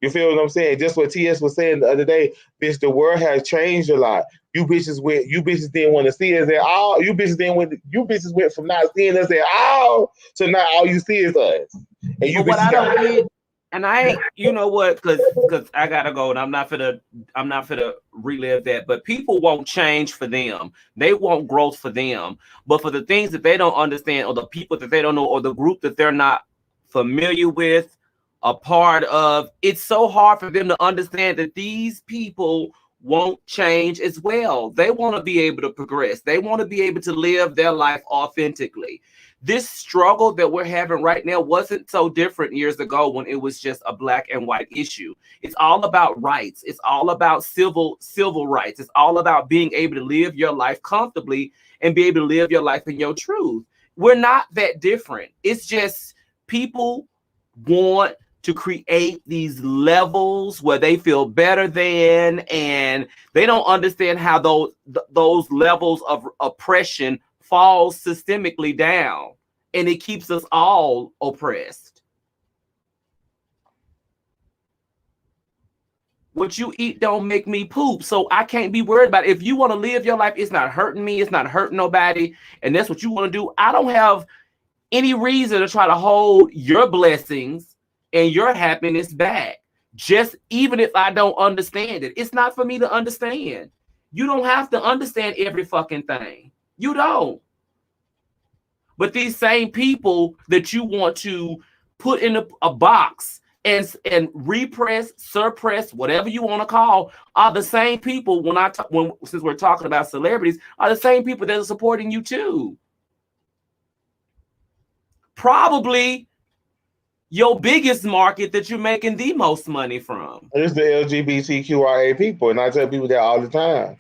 You feel what I'm saying? Just what TS was saying the other day, bitch, the world has changed a lot. You bitches didn't want to see us at all. You bitches went from not seeing us at all to now all you see is us. And you But what bitches I don't get, and I ain't, you know what, because I gotta go, and I'm not gonna relive that. But people won't change for them. They want growth for them. But for the things that they don't understand, or the people that they don't know, or the group that they're not familiar with, a part of, it's so hard for them to understand that these people won't change as well. They want to be able to progress. They want to be able to live their life authentically. This struggle that we're having right now wasn't so different years ago when it was just a black and white issue. It's all about rights. It's all about civil rights. It's all about being able to live your life comfortably and be able to live your life in your truth. We're not that different. It's just people want to create these levels where they feel better than, and they don't understand how those levels of oppression fall systemically down, and it keeps us all oppressed. What you eat don't make me poop, so I can't be worried about it. If you want to live your life, it's not hurting me, it's not hurting nobody, and that's what you want to do. I don't have any reason to try to hold your blessings and your happiness back, just even if I don't understand it. It's not for me to understand. You don't have to understand every fucking thing. You don't. But these same people that you want to put in a box and repress, suppress, whatever you want to call, are the same people since we're talking about celebrities, are the same people that are supporting you too. Probably your biggest market that you're making the most money from. it's the LGBTQIA people, and I tell people that all the time.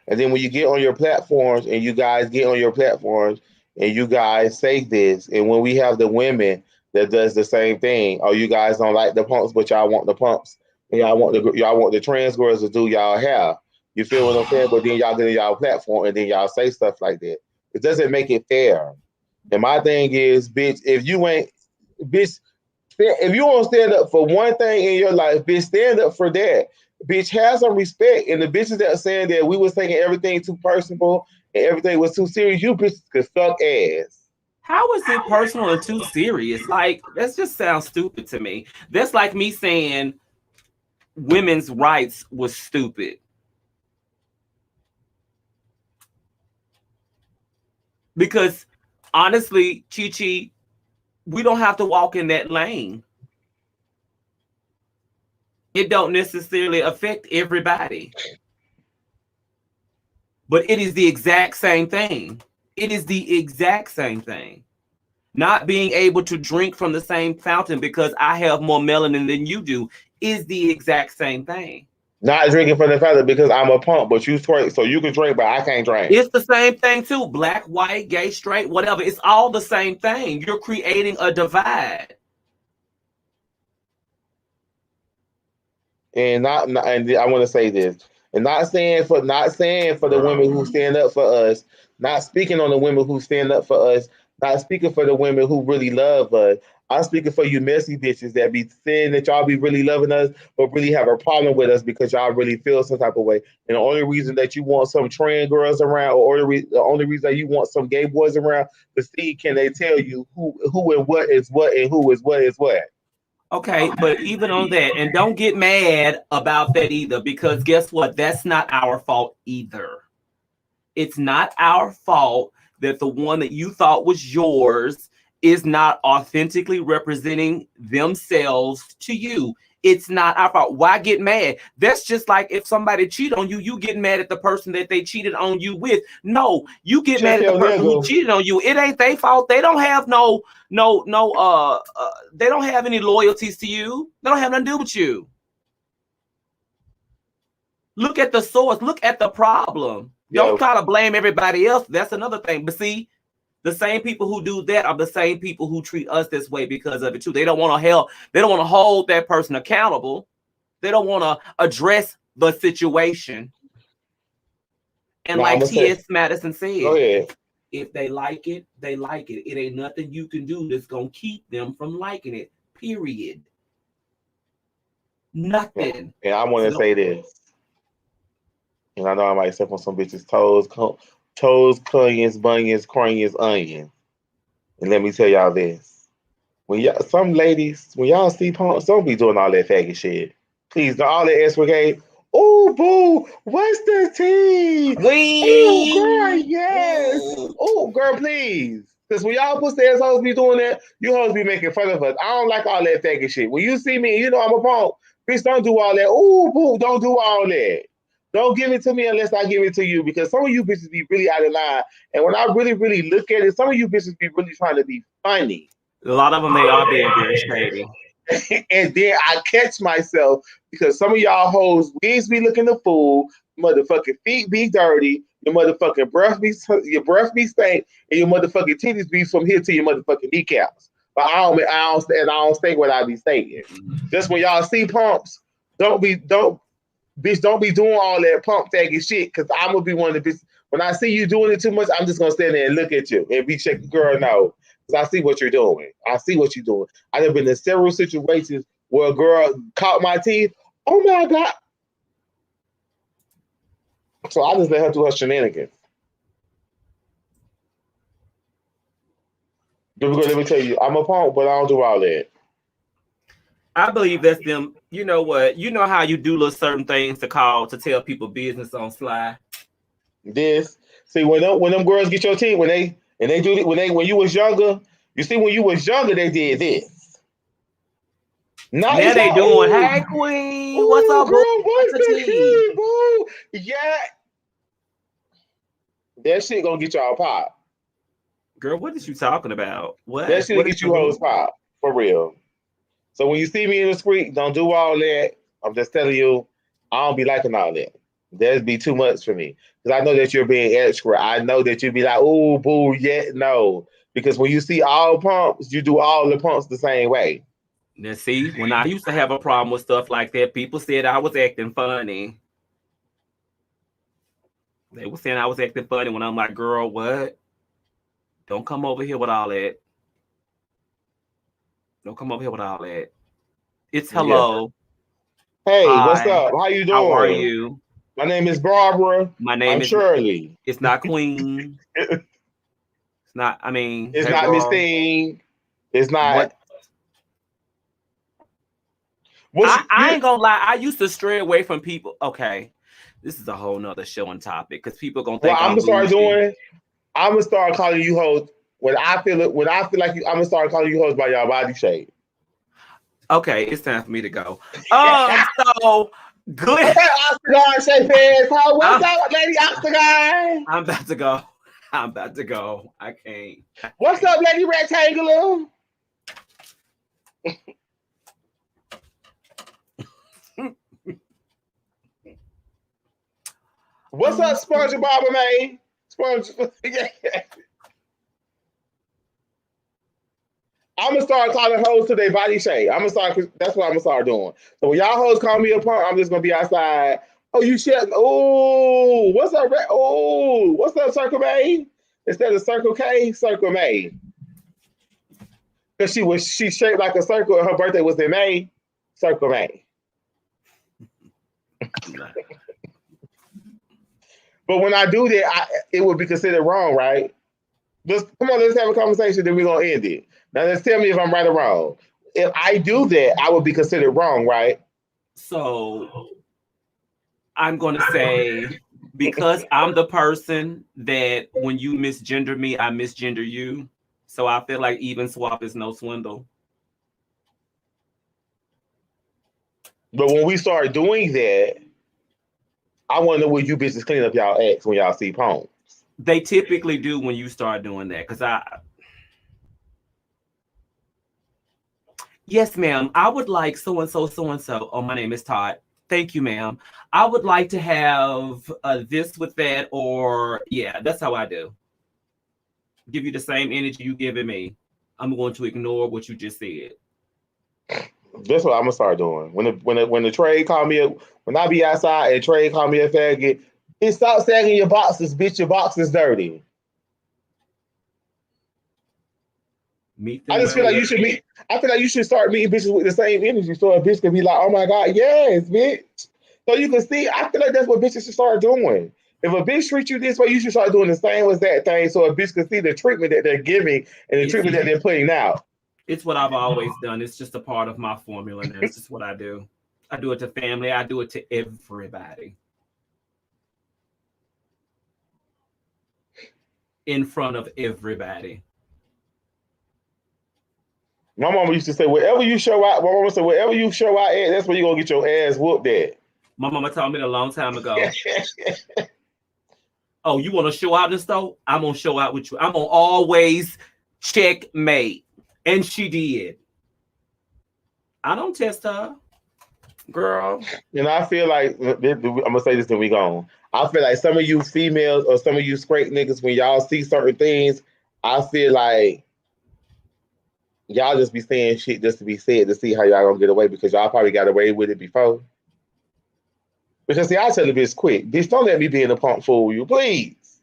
And then when you get on your platforms, and you guys get on your platforms, and you guys say this, and when we have the women that does the same thing, oh, you guys don't like the pumps, but y'all want the pumps, and y'all want the trans girls to do y'all hair. You feel what I'm saying? But then y'all get on y'all platform, and then y'all say stuff like that. It doesn't make it fair. And my thing is, bitch, if you want to stand up for one thing in your life, bitch, stand up for that. Bitch, have some respect. And the bitches that are saying that we was taking everything too personal and everything was too serious, you bitches could suck ass. How is it personal and too serious? Like, that just sounds stupid to me. That's like me saying women's rights was stupid. Because honestly, Chi-Chi, we don't have to walk in that lane. It don't necessarily affect everybody. But it is the exact same thing. It is the exact same thing. Not being able to drink from the same fountain because I have more melanin than you do is the exact same thing. Not drinking from the fountain because I'm a punk, but you drink, so you can drink, but I can't drink. It's the same thing too. Black, white, gay, straight, whatever. It's all the same thing. You're creating a divide. And I want to say this, and not saying for the women who stand up for us, not speaking on the women who stand up for us, not speaking for the women who really love us. I'm speaking for you messy bitches that be saying that y'all be really loving us, but really have a problem with us because y'all really feel some type of way. And the only reason that you want some trans girls around, or the only reason that you want some gay boys around, to see can they tell you who and what is what and who is what is what. Okay, but even on that, and don't get mad about that either, because guess what? That's not our fault either. It's not our fault that the one that you thought was yours is not authentically representing themselves to you. It's not our fault. Why get mad? That's just like if somebody cheat on you, you get mad at the person that they cheated on you with. No, you get Check mad at the your person who nigga. cheated on you. It ain't their fault. They don't have they don't have any loyalties to you. They don't have nothing to do with you. Look at the source. Look at the problem. Don't Yeah. try to blame everybody else. That's another thing. But see, the same people who do that are the same people who treat us this way because of it too. They don't want to help. They don't want to hold that person accountable. They don't want to address the situation. And Now, I'm like gonna say, T.S. Madison go said, ahead. if they like it, they like it. It ain't nothing you can do that's going to keep them from liking it, period. Nothing. And I want So to say this, and I know I might step on some bitches' toes, cunions, bunions, cronions, onions. And let me tell y'all this: when y'all, some ladies, when y'all see pumps, don't be doing all that faggot shit. Please, don't all that explicate. Oh, boo, what's the tea? Oh, girl, we yes. Oh, girl, please. Because when y'all pussy ass hoes be doing that, you hoes be making fun of us. I don't like all that faggot shit. When you see me, you know I'm a punk. Bitch, don't do all that. Oh, boo, don't do all that. Don't give it to me unless I give it to you, because some of you bitches be really out of line. And when I really, really look at it, some of you bitches be really trying to be funny. a lot of them, they are being very shady. And then I catch myself because some of y'all hoes wigs be looking the fool, motherfucking feet be dirty, your motherfucking breath be stank, and your motherfucking titties be from here to your motherfucking kneecaps. But I don't state what I be stating. Just when y'all see pumps, don't be doing all that pump faggot shit, because I'm gonna be one of the bitches. When I see you doing it too much, I'm just gonna stand there and look at you and be checking, girl, no. Because I see what you're doing. I see what you're doing. I've been in several situations where a girl caught my teeth. Oh my God. So I just let her do her shenanigans. Because let me tell you, I'm a punk, but I don't do all that. I believe that's them. You know what? You know how you do little certain things to tell people business on Sly. This, see, when them girls get your teeth, when you was younger, you see, when you was younger, they did this. Now Now it's they all, doing, ooh, hey queen, what's ooh, up, boo? girl, What's what's the the tea? key, boo? Yeah. That shit gonna get y'all pop. Girl, what is you talking about? That What? shit What is get the you hoes who? pop. For real. So when you see me in the street, don't do all that. I'm just telling you, I don't be liking all that. That'd be too much for me. Because I know that you're being extra. I know that you'd be like, ooh, boo, yeah, no. Because when you see all pumps, you do all the pumps the same way. Now see, when I used to have a problem with stuff like that, people said I was acting funny. They were saying I was acting funny when I'm like, girl, what? Don't come over here with all that. Don't come over here with all that. It's Yeah. hello. Hey, what's Hi. up? How you How are doing? you? My name is Barbara. My I'm name is, Shirley. it's not Queen. It's not, I mean, It's hey not Miss girl. Thing. It's not. What What's I you? ain't gonna lie, I used to stray away from people. Okay. This is a whole nother show and topic because people gonna What think I'm I'm gonna start bougie. doing? I'm gonna start calling you hoes when I feel it. When I feel like you, I'm gonna start calling you hoes by your body shape. Okay, it's time for me to go. So good. Okay, Octagon shape ass. What's I'm, up, Lady Octagon? I'm about to go. I'm about to go. I can't. What's up, Lady Rectangular? What's up, SpongeBob May? Sponge. Yeah. I'm gonna start calling hoes to their body shape. I'm gonna start. That's what I'm gonna start doing. So when y'all hoes call me a punk, I'm just gonna be outside. Oh, you shit. Oh, what's up? Oh, what's up, Circle May? Instead of Circle K, Circle May. Because she shaped like a circle, and her birthday was in May. Circle May. But when I do that, it would be considered wrong, right? Come on, let's have a conversation, then we're gonna end it. Now let's tell me if I'm right or wrong. If I do that, I would be considered wrong, right? So I'm gonna say, because I'm the person that when you misgender me, I misgender you. So I feel like even swap is no swindle. But when we start doing that, I want to know where you bitches clean up y'all acts when y'all see poems. They typically do when you start doing that. Yes, ma'am. I would like so and so, so and so. Oh, my name is Todd. Thank you, ma'am. I would like to have this with that, or yeah, that's how I do. Give you the same energy you giving me. I'm going to ignore what you just said. That's what I'm gonna start doing. When the trade call me when I be outside and trade call me a faggot, it stop sagging your boxes, bitch. Your box is dirty. Meet I them just where feel like they you should meet. I feel like you should start meeting bitches with the same energy, so a bitch can be like, "Oh my god, yes, bitch." So you can see. I feel like that's what bitches should start doing. If a bitch treats you this way, you should start doing the same as that thing, so a bitch can see the treatment that they're giving and the it's treatment that they're putting out. it's what I've always done. It's just a part of my formula now. It's just what I do. I do it to family. I do it to everybody. In front of everybody. My mama used to say, "Wherever you show out," my mama said, "Wherever you show out at, that's where you are gonna get your ass whooped at." My mama told me a long time ago. Oh, you want to show out and stuff? I'm gonna show out with you. I'm gonna always checkmate. And she did. I don't test her, girl. And I feel like I'm gonna say this, then we gone. I feel like some of you females or some of you straight niggas, when y'all see certain things, I feel like y'all just be saying shit just to be said to see how y'all gonna get away because y'all probably got away with it before. Because see, I tell the bitch quick, bitch, don't let me be in the punk fool you, please.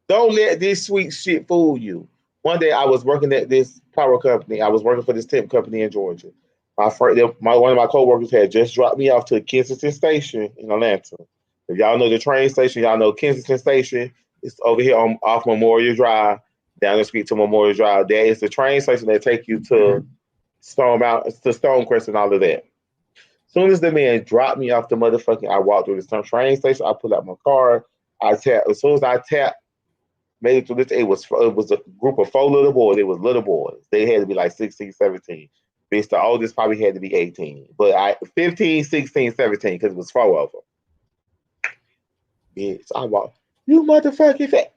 Don't let this sweet shit fool you. One day I was working at this power company. I was working for this temp company in Georgia. One of my coworkers had just dropped me off to Kensington Station in Atlanta. If y'all know the train station, y'all know Kensington Station. It's over here off Memorial Drive, down the street to Memorial Drive. There is the train station that take you to Stonecrest and all of that. As soon as the man dropped me off the motherfucking, I walked through this train station. I pulled out my car. I tapped. As soon as I tapped, made it through this. It was a group of 4 little boys. It was little boys. They had to be like 16, 17. Bitch, the oldest probably had to be 18. But 15, 16, 17, because it was 4 of them. Bitch, I walked. You motherfucking fat.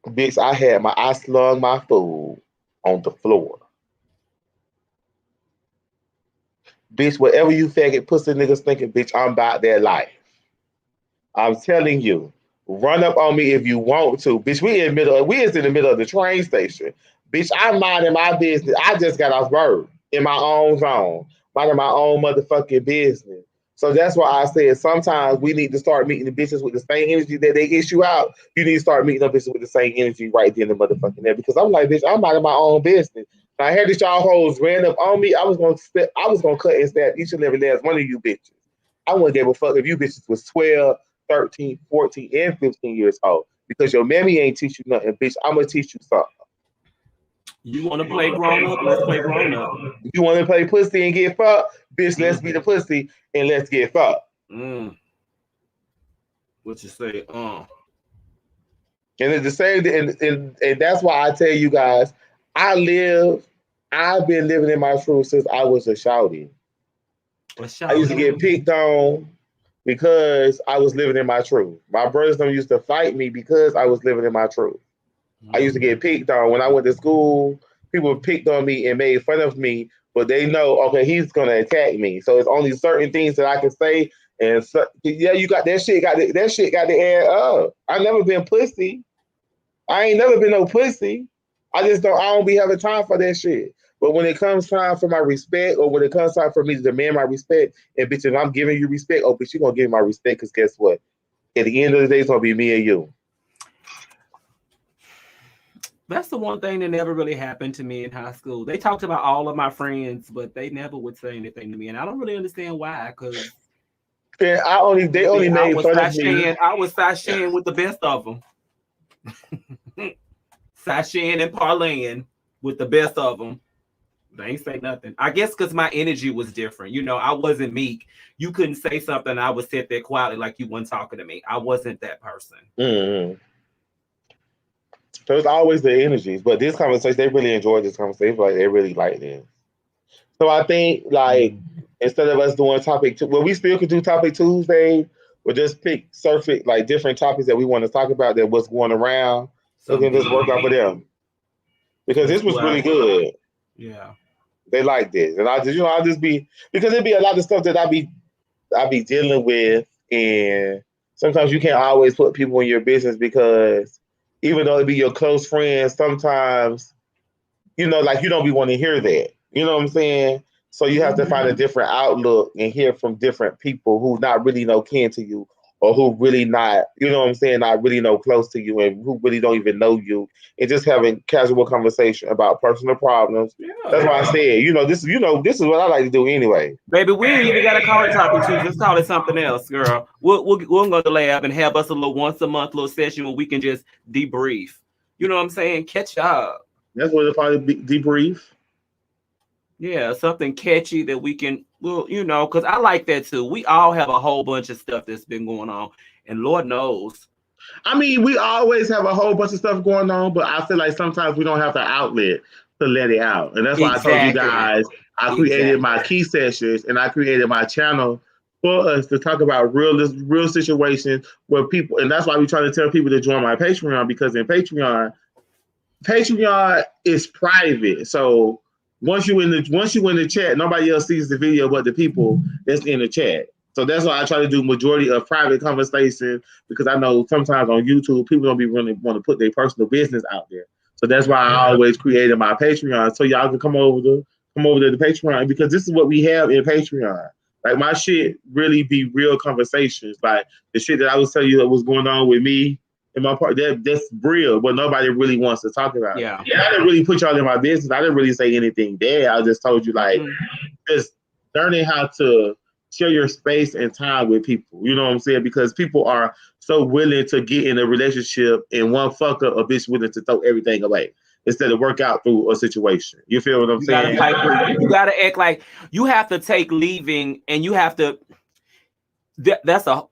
Bitch, I slung my food on the floor. Bitch, whatever you faggot pussy niggas thinking, bitch, I'm about that life. I'm telling you, run up on me if you want to. Bitch, we in the middle of the train station. Bitch, I'm minding my business. I just got off work in my own zone, minding my own motherfucking business. So that's why I said sometimes we need to start meeting the bitches with the same energy that they issue out. You need to start meeting the bitches with the same energy right there in the motherfucking there. Because I'm like, bitch, I'm minding my own business. Now, I heard that y'all hoes ran up on me. I was gonna cut and stab each and every last one of you bitches. I wouldn't give a fuck if you bitches was 12, 13, 14, and 15 years old. Because your mammy ain't teach you nothing, bitch. I'm gonna teach you something. You want to play grown up? Let's play grown up. You want to play pussy and get fucked? Bitch, let's be the pussy and let's get fucked. What you say? And it's the same, and that's why I tell you guys, I've been living in my truth since I was a shouty. I used to get picked on because I was living in my truth. My brothers don't used to fight me because I was living in my truth. I used to get picked on. When I went to school, people picked on me and made fun of me, but they know, okay, he's gonna attack me. So it's only certain things that I can say. And so, yeah, you got that shit. That shit got the air up. I never been pussy. I ain't never been no pussy. I don't be having time for that shit. But when it comes time for my respect, or when it comes time for me to demand my respect, and bitch, if I'm giving you respect, oh, bitch, you gonna give me my respect, because guess what? At the end of the day, it's gonna be me and you. That's the one thing that never really happened to me in high school. They talked about all of my friends, but they never would say anything to me, and I don't really understand why. Because they only made fun of me. I was sashaying with the best of them, sashaying and parlaying with the best of them. They ain't say nothing. I guess because my energy was different. You know, I wasn't meek. You couldn't say something, I would sit there quietly like you weren't talking to me. I wasn't that person. Mm-hmm. So it's always the energies. But this conversation, they really enjoyed this conversation. Like, they really like this. So I think, like, instead of us doing topic two. Well, we still could do topic Tuesday, but just pick surface like different topics that we want to talk about that what's going around. So we can just work off of them because this was really good. Yeah, they like this, and I'll just be because it'd be a lot of stuff that I be dealing with, and sometimes you can't always put people in your business because even though it be your close friends, sometimes like you don't be wanting to hear that. You know what I'm saying? So you have to find a different outlook and hear from different people who not really know kin to you or who really not, what I'm saying, not really know close to you and who really don't even know you and just having casual conversation about personal problems. yeah. That's why I said, this is what I like to do anyway. Baby, we ain't even got to call it topic Tuesday. Let's call it something else, girl. We'll go to the lab and have us a little once a month little session where we can just debrief. You know what I'm saying? Catch up. That's what it'll probably be, debrief. Yeah, something catchy that we can, because I like that too. We all have a whole bunch of stuff that's been going on, and Lord knows. I mean, we always have a whole bunch of stuff going on, but I feel like sometimes we don't have the outlet to let it out. And that's why I told you guys I created my key sessions and I created my channel for us to talk about real situations where people, and that's why we try to tell people to join my Patreon, because in Patreon is private. So once you in the chat, nobody else sees the video but the people that's in the chat. So that's why I try to do majority of private conversation, because I know sometimes on YouTube people don't be really want to put their personal business out there. So that's why I always created my Patreon, so y'all can come over to the Patreon, because this is what we have in Patreon. Like my shit really be real conversations. Like the shit that I was telling you that was going on with me and my part, that's real, but nobody really wants to talk about it. I didn't really put y'all in my business. I didn't really say anything there. I just told you just learning how to share your space and time with people. You know what I'm saying? Because people are so willing to get in a relationship and one fucker, a bitch willing to throw everything away instead of work out through a situation. You feel what I'm saying? You gotta act like you have to take leaving, and you have to. That's a.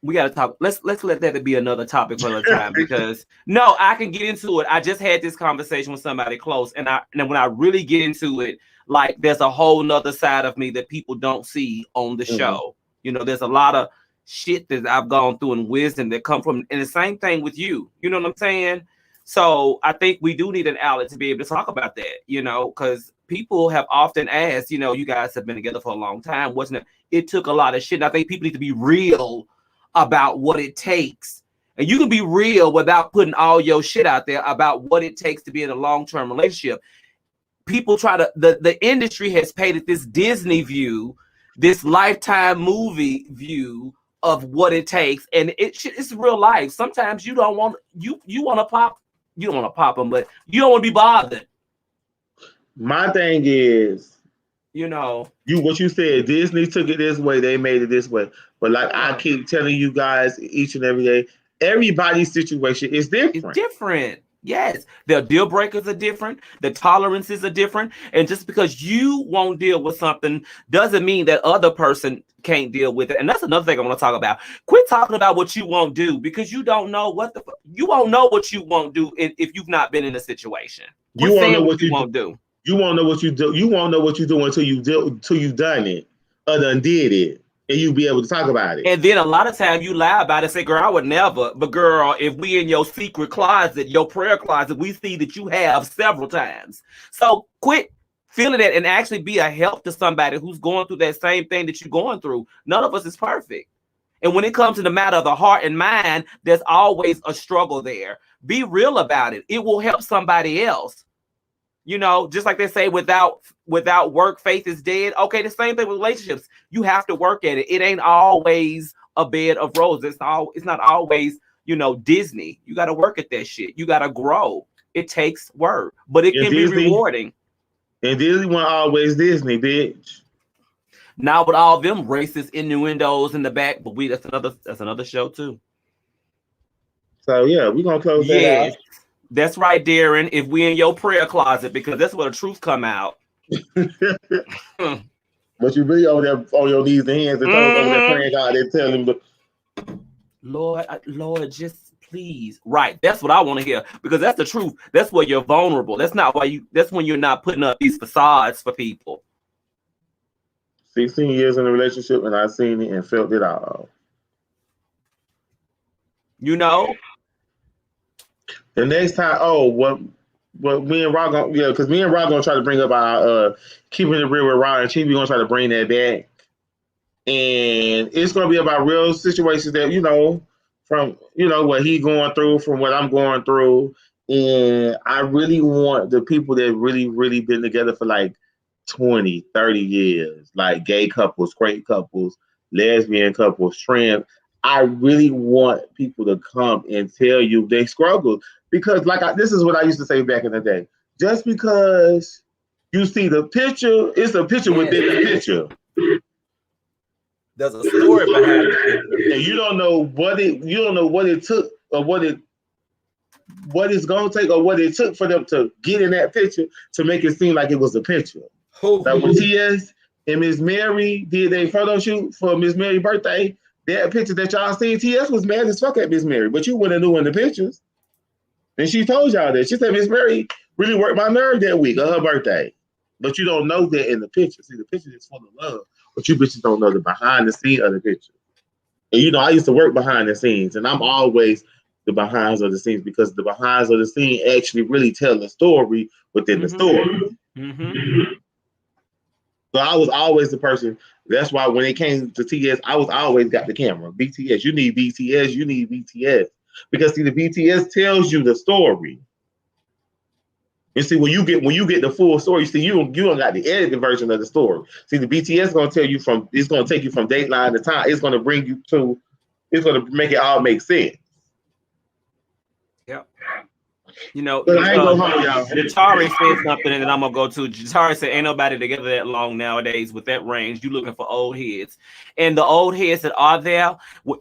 We gotta talk. Let's let that be another topic for another time, because no, I can get into it. I just had this conversation with somebody close, and when I really get into it, like there's a whole nother side of me that people don't see on the show. There's a lot of shit that I've gone through and wisdom that come from, and the same thing with you. You know what I'm saying? So I think we do need an outlet to be able to talk about that, because people have often asked, you guys have been together for a long time. Wasn't it? It took a lot of shit. And I think people need to be real about what it takes. And you can be real without putting all your shit out there about what it takes to be in a long-term relationship. People try to, the industry has painted this Disney view, this Lifetime movie view of what it takes, and it's real life. Sometimes you don't want you want to pop, you don't want to pop them, but you don't want to be bothered. My thing is, what you said, Disney took it this way, they made it this way. But like I keep telling you guys each and every day, everybody's situation is different. It's different. Yes, their deal breakers are different. The tolerances are different. And just because you won't deal with something doesn't mean that other person can't deal with it. And that's another thing I want to talk about. Quit talking about what you won't do, because you don't know you won't know what you won't do if you've not been in a situation. You won't know what you won't do. You won't know what you do. You won't know what you do until you've done it or done did it, and you'll be able to talk about it. And then a lot of times you lie about it, say, girl, I would never. But girl, if we in your secret closet, your prayer closet, we see that you have several times. So quit feeling that and actually be a help to somebody who's going through that same thing that you're going through. None of us is perfect. And when it comes to the matter of the heart and mind, there's always a struggle there. Be real about it. It will help somebody else. Just like they say, without work, faith is dead. Okay, the same thing with relationships. You have to work at it. It ain't always a bed of roses. It's not always, Disney. You got to work at that shit. You got to grow. It takes work, but it can be rewarding. And Disney wasn't always Disney, bitch. Not with all them racist innuendos in the back, but that's another show too. So yeah, we're gonna close that out. That's right, Darren. If we in your prayer closet, because that's where the truth come out. But you really over there on your knees and hands and toes over there praying God and telling him, Lord, just please. Right. That's what I want to hear, because that's the truth. That's where you're vulnerable. That's when you're not putting up these facades for people. 16 years in a relationship, and I've seen it and felt it all. You know? The next time, what me and Rock gonna, yeah, because me and Rock gonna try to bring up our keeping it real with Rock and Chief. We gonna try to bring that back, and it's gonna be about real situations that from what he going through, from what I'm going through, and I really want the people that really, really been together for like 20, 30 years, like gay couples, straight couples, lesbian couples, trans. I really want people to come and tell you they struggle. Because this is what I used to say back in the day. Just because you see the picture, it's a picture within the picture. There's a story behind it. And you don't know what it took or what it's gonna take or what it took for them to get in that picture to make it seem like it was a picture. Like when T.S. and Miss Mary did a photo shoot for Miss Mary's birthday, that picture that y'all seen, T.S. was mad as fuck at Miss Mary, but you wouldn't have knew in the pictures. And she told y'all that. She said Miss Mary really worked my nerve that week of her birthday. But you don't know that in the picture. See, the picture is full of love, but you bitches don't know the behind the scene of the picture. And I used to work behind the scenes, and I'm always the behinds of the scenes because the behinds of the scene actually really tell the story within the story. Mm-hmm. So I was always the person. That's why when it came to TS, I was always got the camera. BTS, you need BTS, you need BTS. Because see, the BTS tells you the story. And see, when you get the full story, see, you don't got the edited version of the story. See, the BTS is gonna tell you it's gonna take you from Dateline to time. It's gonna bring you to, it's gonna make it all make sense. Yep. But I ain't gonna hold y'all. Jatari said something, and then I'm gonna go to Jatari said, "Ain't nobody together that long nowadays with that range. You looking for old heads, and the old heads that are there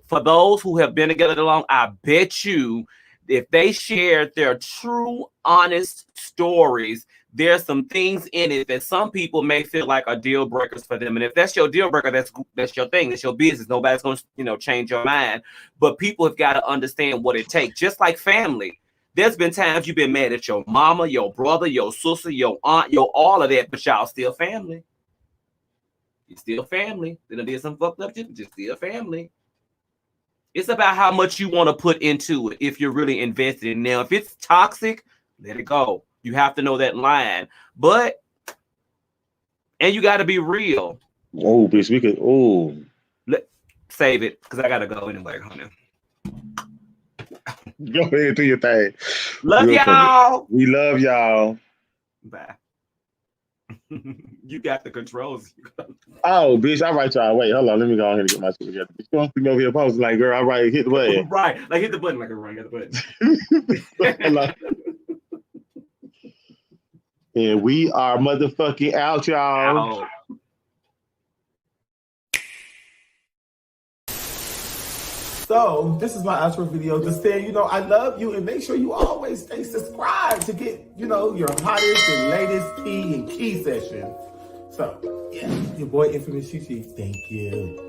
for those who have been together that long. I bet you, if they shared their true, honest stories, there's some things in it that some people may feel like are deal breakers for them. And if that's your deal breaker, that's your thing. That's your business. Nobody's gonna change your mind. But people have got to understand what it takes. Just like family. There's been times you've been mad at your mama, your brother, your sister, your aunt, all of that, but y'all still family. You're still family. Then did some fucked up shit, but you're still family. It's about how much you want to put into it if you're really invested in it. Now, if it's toxic, let it go. You have to know that line. And you got to be real. Oh, bitch, we could, save it, because I got to go anyway, honey. Go ahead, do your thing. Love y'all. We love y'all. Bye. You got the controls. Oh, bitch, all right, y'all. Wait, hold on. Let me go ahead and get my shit together. You don't see me over here posting like, girl, all right, hit the button. Right. Like, hit the button like a run. Hit the button. And we are motherfucking out, y'all. Out. So this is my outro video, just saying, I love you, and make sure you always stay subscribed to get, your hottest and latest tea and key session. So, yeah, your boy Infamous Chi. Thank you.